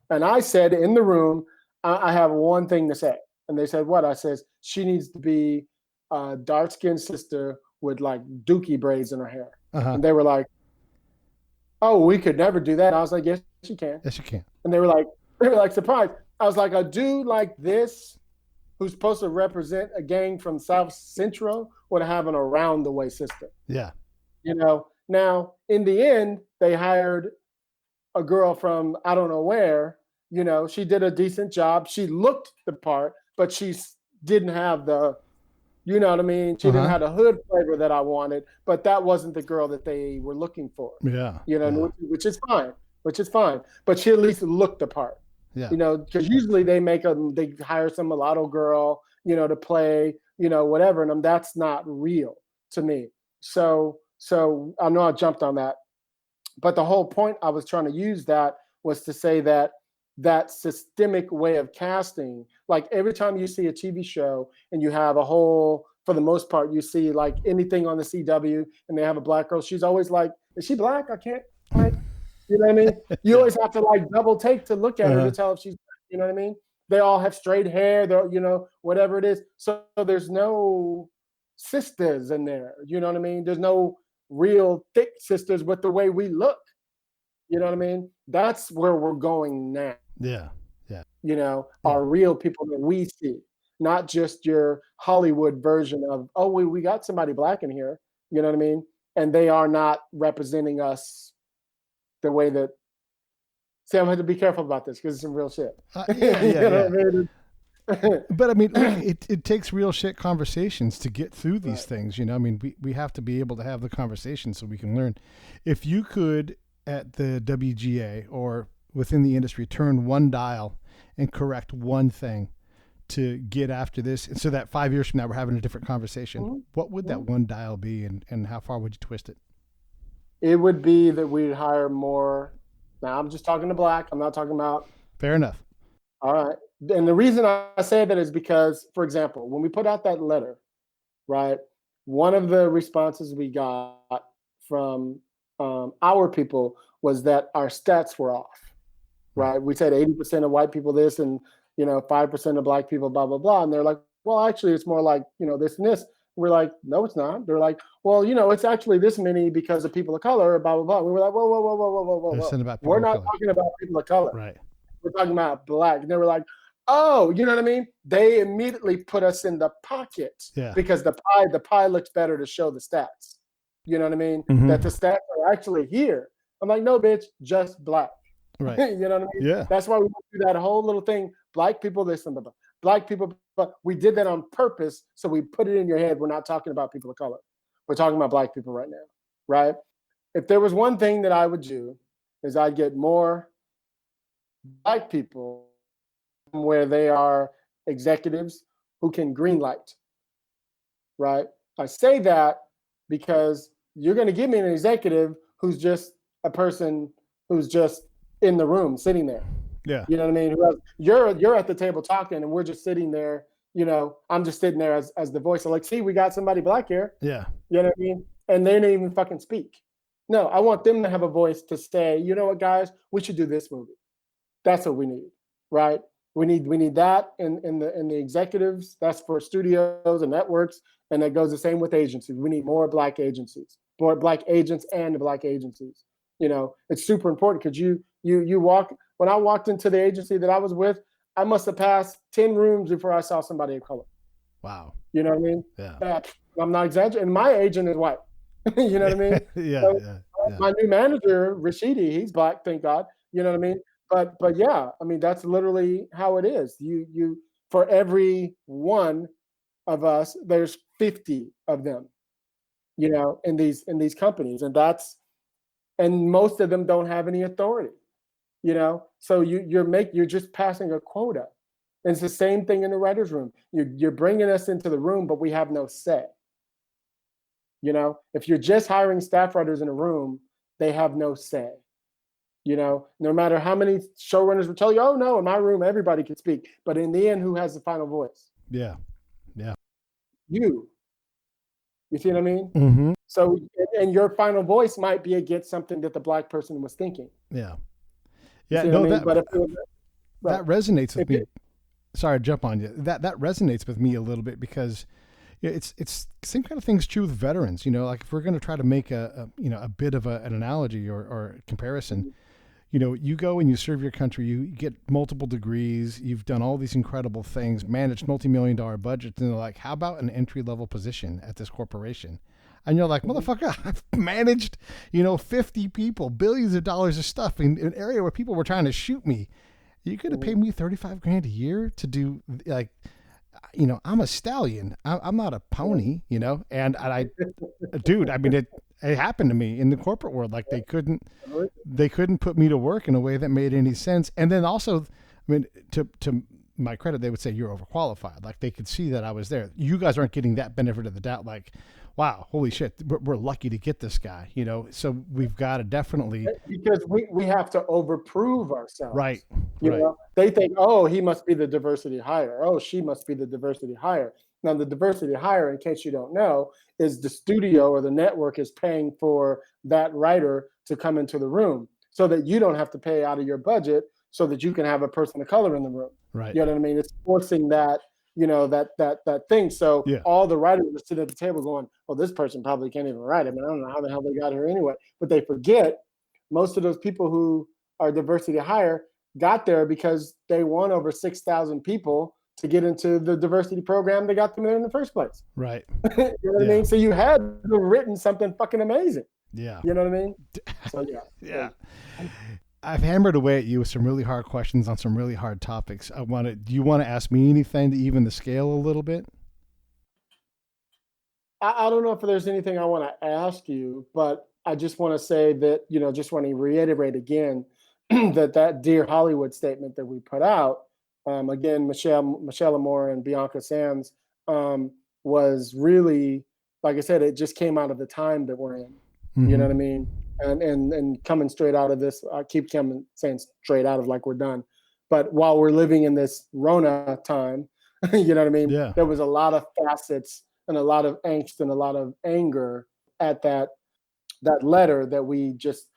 And I said in the room, I have one thing to say. And they said, what? I says, she needs to be a dark-skinned sister with like dookie braids in her hair. Uh-huh. And they were like, oh, we could never do that. I was like, yes, you can. Yes, you can. And they were like surprised. I was like, a dude like this, who's supposed to represent a gang from South Central, would have an around the way sister. Yeah. Now in the end, they hired a girl from I don't know where. She did a decent job. She looked the part, but she didn't have the, you know what I mean? She didn't have the hood flavor that I wanted, but that wasn't the girl that they were looking for. Yeah. Which is fine. But she at least looked the part. Yeah. Because usually they hire some mulatto girl, to play, whatever. And that's not real to me. So I know I jumped on that. But the whole point I was trying to use that was to say that systemic way of casting, like every time you see a TV show and you have for the most part, you see like anything on the CW and they have a black girl, she's always like, is she black? I can't, like, you know what I mean? You always have to like double take to look at her to tell if she's, you know what I mean? They all have straight hair, they're, whatever it is. So there's no sisters in there, you know what I mean? There's no real thick sisters with the way we look. You know what I mean? That's where we're going now. Yeah. Are real people that we see, not just your Hollywood version of, oh, we got somebody black in here. You know what I mean? And they are not representing us the way that. See, I'm going to be careful about this because it's some real shit. But I mean, it takes real shit conversations to get through these things. I mean, we have to be able to have the conversation so we can learn. If you could, at the WGA or within the industry, turn one dial and correct one thing to get after this, and so that 5 years from now we're having a different conversation, what would that one dial be, and how far would you twist it? It would be that we'd hire more. Now I'm just talking to black. I'm not talking about. Fair enough. All right. And the reason I say that is because, for example, when we put out that letter, right, one of the responses we got from our people was that our stats were off, right? We said 80% of white people this and, 5% of black people, blah, blah, blah. And they're like, well, actually, it's more like, this and this. We're like, no, it's not. They're like, well, it's actually this many because of people of color, blah, blah, blah. We were like, whoa. We're not talking about people of color. Right. We're talking about black. And they were like, oh, you know what I mean? They immediately put us in the pocket because the pie looks better to show the stats. You know what I mean? Mm-hmm. That the stats are actually here. I'm like, no, bitch, just black. Right. You know what I mean? Yeah. That's why we went through that whole little thing. Black people, this and black people, but we did that on purpose. So we put it in your head. We're not talking about people of color. We're talking about black people right now. Right. If there was one thing that I would do is I'd get more black people where they are executives who can green light. Right. I say that because you're going to give me an executive who's just a person who's just in the room sitting there. Yeah. You know what I mean? You're at the table talking and we're just sitting there, I'm just sitting there as the voice. I'm like, see, we got somebody black here. Yeah. You know what I mean? And they didn't even fucking speak. No, I want them to have a voice to say, you know what, guys, we should do this movie. That's what we need, right? We need that in the executives. That's for studios and networks. And that goes the same with agencies. We need more black agencies, more black agents and black agencies. It's super important because you walk. When I walked into the agency that I was with, I must have passed 10 rooms before I saw somebody of color. Wow. You know what I mean? Yeah. I'm not exaggerating. And my agent is white. You know what I mean? Yeah. My new manager, Rashidi, he's black, thank God. You know what I mean? But yeah, I mean, that's literally how it is. You for every one of us, there's 50 of them, in these companies. And most of them don't have any authority, so you're just passing a quota. And it's the same thing in the writer's room. You're bringing us into the room, but we have no say. If you're just hiring staff writers in a room, they have no say. No matter how many showrunners will tell you, oh no, in my room, everybody can speak. But in the end, who has the final voice? Yeah. You see what I mean? Mm-hmm. So, and your final voice might be against something that the black person was thinking. Yeah. No, that resonates with me. Sorry to jump on you. That resonates with me a little bit because, Yeah, it's same kind of thing's true with veterans. Like if we're going to try to make a bit of an analogy or comparison, you go and you serve your country, you get multiple degrees, you've done all these incredible things, managed multi-million-dollar budgets, and they're like, how about an entry-level position at this corporation? And you're like, motherfucker, I've managed, 50 people, billions of dollars of stuff in an area where people were trying to shoot me. You could have paid me $35,000 a year to do like, I'm a stallion. I'm not a pony, and I, dude, I mean, it happened to me in the corporate world. Like they couldn't put me to work in a way that made any sense. And then also, I mean, to my credit, they would say you're overqualified. Like they could see that I was there. You guys aren't getting that benefit of the doubt. Like, wow, holy shit, we're lucky to get this guy, so we've got to definitely. Because we have to overprove ourselves. Right. You know, they think, oh, he must be the diversity hire. Oh, she must be the diversity hire. Now, the diversity hire, in case you don't know, is the studio or the network is paying for that writer to come into the room so that you don't have to pay out of your budget so that you can have a person of color in the room. Right. You know what I mean? It's forcing that, that thing. So all the writers are sitting at the table going, well, this person probably can't even write. I mean, I don't know how the hell they got here anyway. But they forget most of those people who are diversity hire got there because they won over 6,000 people to get into the diversity program that got them there in the first place. Right. You know what I mean? So you had written something fucking amazing. Yeah. You know what I mean? So yeah. I've hammered away at you with some really hard questions on some really hard topics. Do you want to ask me anything to even the scale a little bit? I don't know if there's anything I want to ask you, but I just want to say that, just want to reiterate again that Dear Hollywood statement that we put out, again, Michelle Amor and Bianca Sands, was really, like I said, it just came out of the time that we're in. Mm-hmm. You know what I mean? And coming straight out of this, I keep saying straight out of like we're done. But while we're living in this Rona time, you know what I mean? Yeah. There was a lot of facets and a lot of angst and a lot of anger at that letter that we just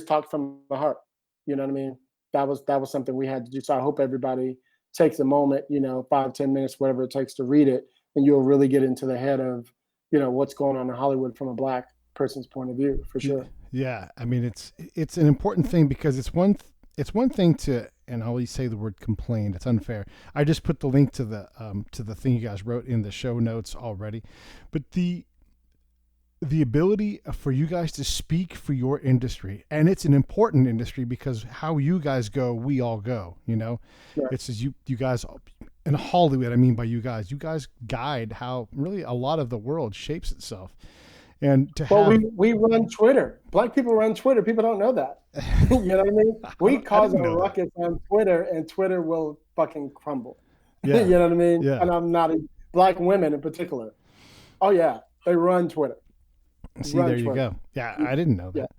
talked from the heart. You know what I mean? That was something we had to do. So I hope everybody takes a moment, 5-10 minutes, whatever it takes to read it, and you'll really get into the head of, what's going on in Hollywood from a Black person's point of view, for sure. Yeah, I mean, it's an important thing because it's one thing to, and I always say the word complain. It's unfair. I just put the link to the thing you guys wrote in the show notes already, but the ability for you guys to speak for your industry, and it's an important industry because how you guys go, we all go. Right. It's as you guys in Hollywood. I mean, by you guys guide how really a lot of the world shapes itself. And we run Twitter. Black people run Twitter. People don't know that. You know what I mean? We cause a ruckus on Twitter, and Twitter will fucking crumble. Yeah. You know what I mean? Yeah. And I'm not Black women in particular. Oh yeah, they run Twitter. See, there you go. Yeah, I didn't know that.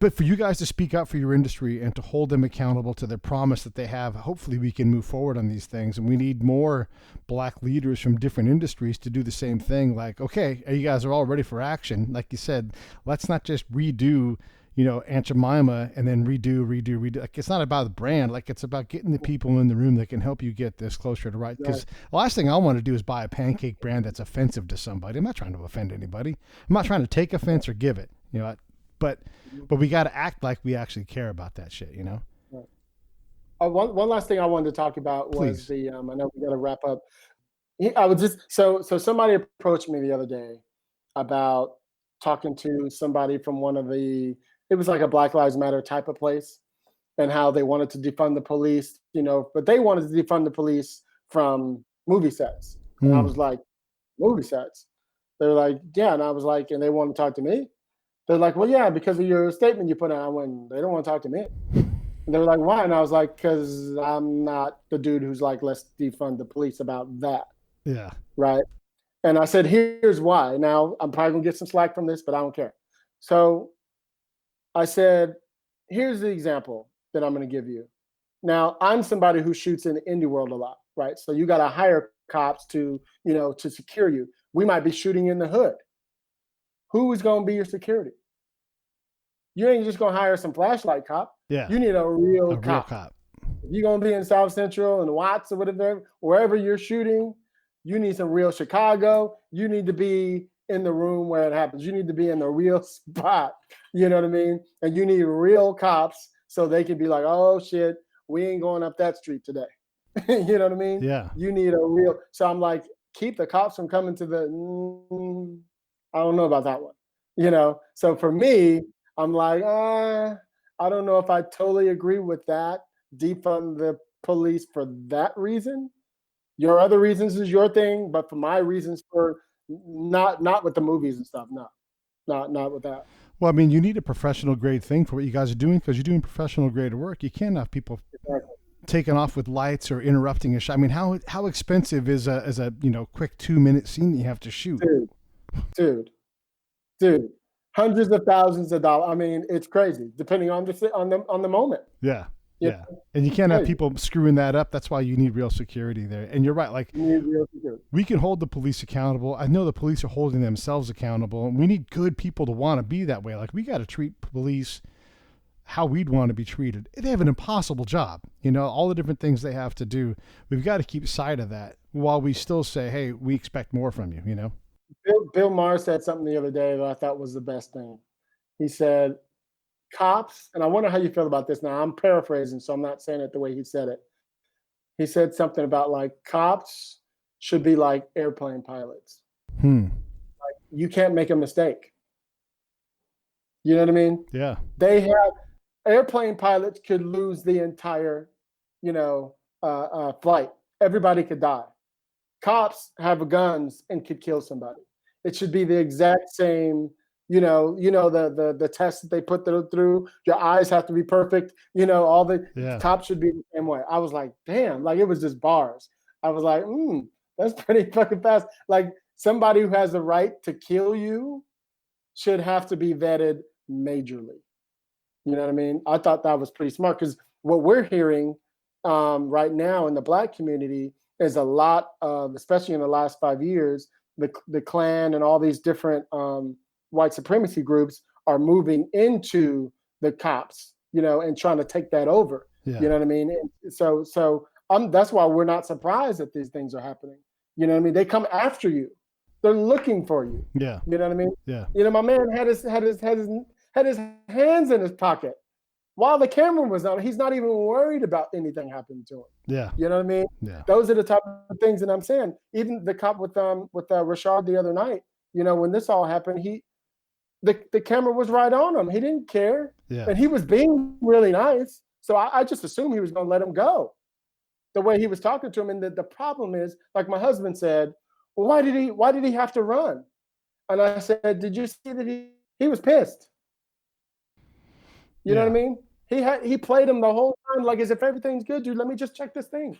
But for you guys to speak up for your industry and to hold them accountable to their promise that they have, hopefully we can move forward on these things. And we need more Black leaders from different industries to do the same thing. Like, okay, you guys are all ready for action. Like you said, let's not just redo, Aunt Jemima and then redo. Like, it's not about the brand. Like, it's about getting the people in the room that can help you get this closer to right. Because the last thing I want to do is buy a pancake brand that's offensive to somebody. I'm not trying to offend anybody. I'm not trying to take offense or give it, But we got to act like we actually care about that shit, Right. One last thing I wanted to talk about was Please. I know we got to wrap up. I was just so somebody approached me the other day about talking to somebody from it was like a Black Lives Matter type of place, and how they wanted to defund the police, but they wanted to defund the police from movie sets. And I was like, movie sets? They're like, yeah, and I was like, and they want to talk to me. They're like, well, yeah, because of your statement you put out. When they don't want to talk to me. And they were like, why? And I was like, because I'm not the dude who's like, let's defund the police about that. Yeah. Right. And I said, here's why. Now, I'm probably going to get some slack from this, but I don't care. So I said, here's the example that I'm going to give you. Now, I'm somebody who shoots in the indie world a lot, right? So you got to hire cops to secure you. We might be shooting in the hood. Who is going to be your security? You ain't just going to hire some flashlight cop. Yeah. You need a real cop. If you're going to be in South Central and Watts or whatever, wherever you're shooting, You need some real Chicago. You need to be in the room where it happens. You need to be in the real spot. You know what I mean? And you need real cops so they can be like, oh shit, we ain't going up that street today. You know what I mean? Yeah. You need a real. So I'm like, keep the cops from coming to the. I don't know about that one. You know. So for me, I'm like, I don't know if I totally agree with that. Defund the police for that reason. Your other reasons is your thing, but for my reasons, for not with the movies and stuff, no, not with that. Well, I mean, you need a professional grade thing for what you guys are doing because you're doing professional grade work. You can't have people taking off with lights or interrupting a shot. I mean, how expensive is a quick 2-minute scene that you have to shoot? Dude, hundreds of thousands of dollars. I mean, it's crazy depending on the moment. Yeah. Yeah. And you can't have people screwing that up. That's why you need real security there. And you're right. Like, we can hold the police accountable. I know the police are holding themselves accountable, and we need good people to want to be that way. Like, we got to treat police how we'd want to be treated. They have an impossible job, all the different things they have to do. We've got to keep sight of that while we still say, hey, we expect more from you, Bill Maher said something the other day that I thought was the best thing. He said, cops, and I wonder how you feel about this now. I'm paraphrasing, so I'm not saying it the way he said it. He said something about like cops should be like airplane pilots. Like, you can't make a mistake. You know what I mean? Yeah. They have airplane pilots could lose the entire, flight. Everybody could die. Cops have guns and could kill somebody. It should be the exact same. The test that they put through, your eyes have to be perfect. All the cops should be the same way. I was like, damn, like it was just bars. I was like, that's pretty fucking fast. Like somebody who has the right to kill you should have to be vetted majorly. You know what I mean? I thought that was pretty smart because what we're hearing right now in the Black community is a lot of, especially in the last 5 years, the Klan and all these different white supremacy groups are moving into the cops, and trying to take that over. Yeah. You know what I mean? And so that's why we're not surprised that these things are happening. You know what I mean? They come after you. They're looking for you. Yeah. You know what I mean? Yeah. My man had his hands in his pocket while the camera was on. He's not even worried about anything happening to him. Yeah. You know what I mean? Yeah. Those are the type of things that I'm saying. Even the cop with Rashard the other night, when this all happened, the camera was right on him. He didn't care. Yeah. And he was being really nice. So I just assumed he was going to let him go the way he was talking to him. And the problem is, like my husband said, well, why did he have to run? And I said, did you see that he was pissed? You know what I mean? He played him the whole time like as if everything's good, dude. Let me just check this thing.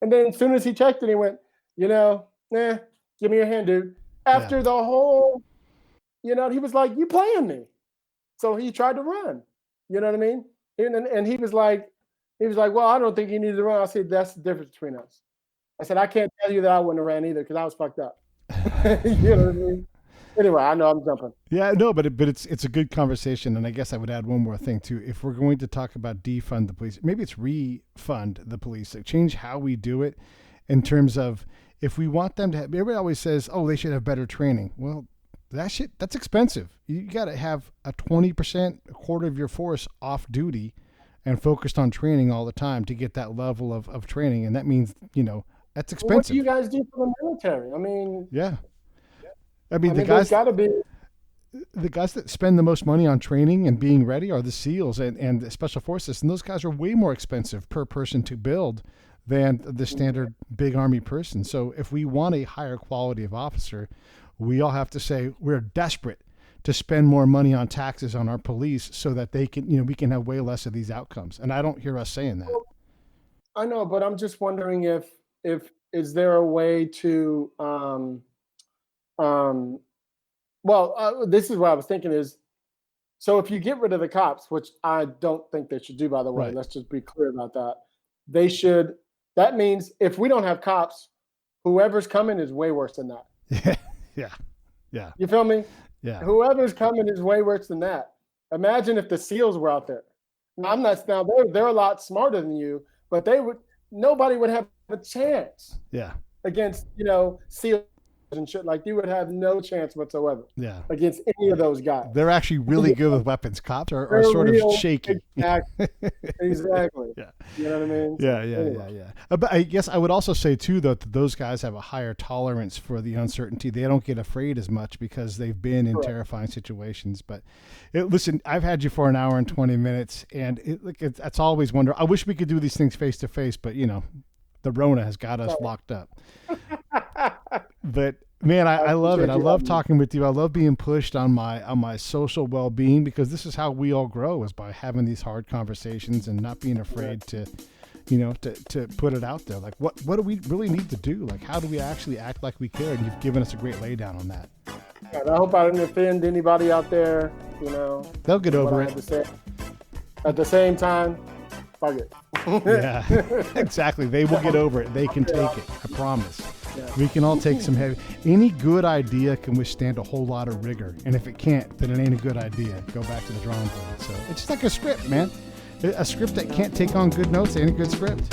And then as soon as he checked it, he went, nah, give me your hand, dude. After the whole, he was like, you playing me. So he tried to run. You know what I mean? And he was like, well, I don't think you need to run. I said, that's the difference between us. I said, I can't tell you that I wouldn't have ran either because I was fucked up. You know what I mean? Anyway, I know I'm jumping. Yeah, no, but it's a good conversation, and I guess I would add one more thing too. If we're going to talk about defund the police, maybe it's refund the police. Like change how we do it, in terms of if we want them to have. Everybody always says, "Oh, they should have better training." Well, that's expensive. You got to have a 20%, a quarter of your force off duty, and focused on training all the time to get that level of training, and that means that's expensive. Well, what do you guys do for the military? I mean, yeah. I mean, the guys that spend the most money on training and being ready are the SEALs and the Special Forces, and those guys are way more expensive per person to build than the standard big Army person. So if we want a higher quality of officer, we all have to say we're desperate to spend more money on taxes on our police so that they can, we can have way less of these outcomes. And I don't hear us saying that. I know, but I'm just wondering if is there a way to this is what I was thinking is, so if you get rid of the cops, which I don't think they should do, by the way, Right. Let's just be clear about that. That means if we don't have cops, whoever's coming is way worse than that. Yeah. You feel me? Yeah. Whoever's coming is way worse than that. Imagine if the SEALs were out there. Now, they're a lot smarter than you, but nobody would have a chance. Yeah. against SEALs and shit. Like, you would have no chance whatsoever. Yeah. Against any of those guys. They're actually really good with weapons. Cops are They're sort real, of shaky. Exactly. Yeah. You know what I mean? Yeah. But I guess I would also say too that those guys have a higher tolerance for the uncertainty. They don't get afraid as much because they've been in terrifying situations. But listen, I've had you for an hour and 20 minutes, and it's always wonder. I wish we could do these things face to face, but the Rona has got us locked up. But man, I love it. I love talking with you. I love being pushed on my social well-being, because this is how we all grow, is by having these hard conversations and not being afraid to put it out there. Like, what do we really need to do? Like, how do we actually act like we care? And you've given us a great laydown on that. And I hope I didn't offend anybody out there. They'll get over it. At the same time, fuck it. Yeah, exactly. They will get over it. They can take it. I promise. Yeah. We can all take some heavy. Any good idea can withstand a whole lot of rigor. And if it can't, then it ain't a good idea. Go back to the drawing board. So it's just like a script, man. A script that can't take on good notes ain't a good script.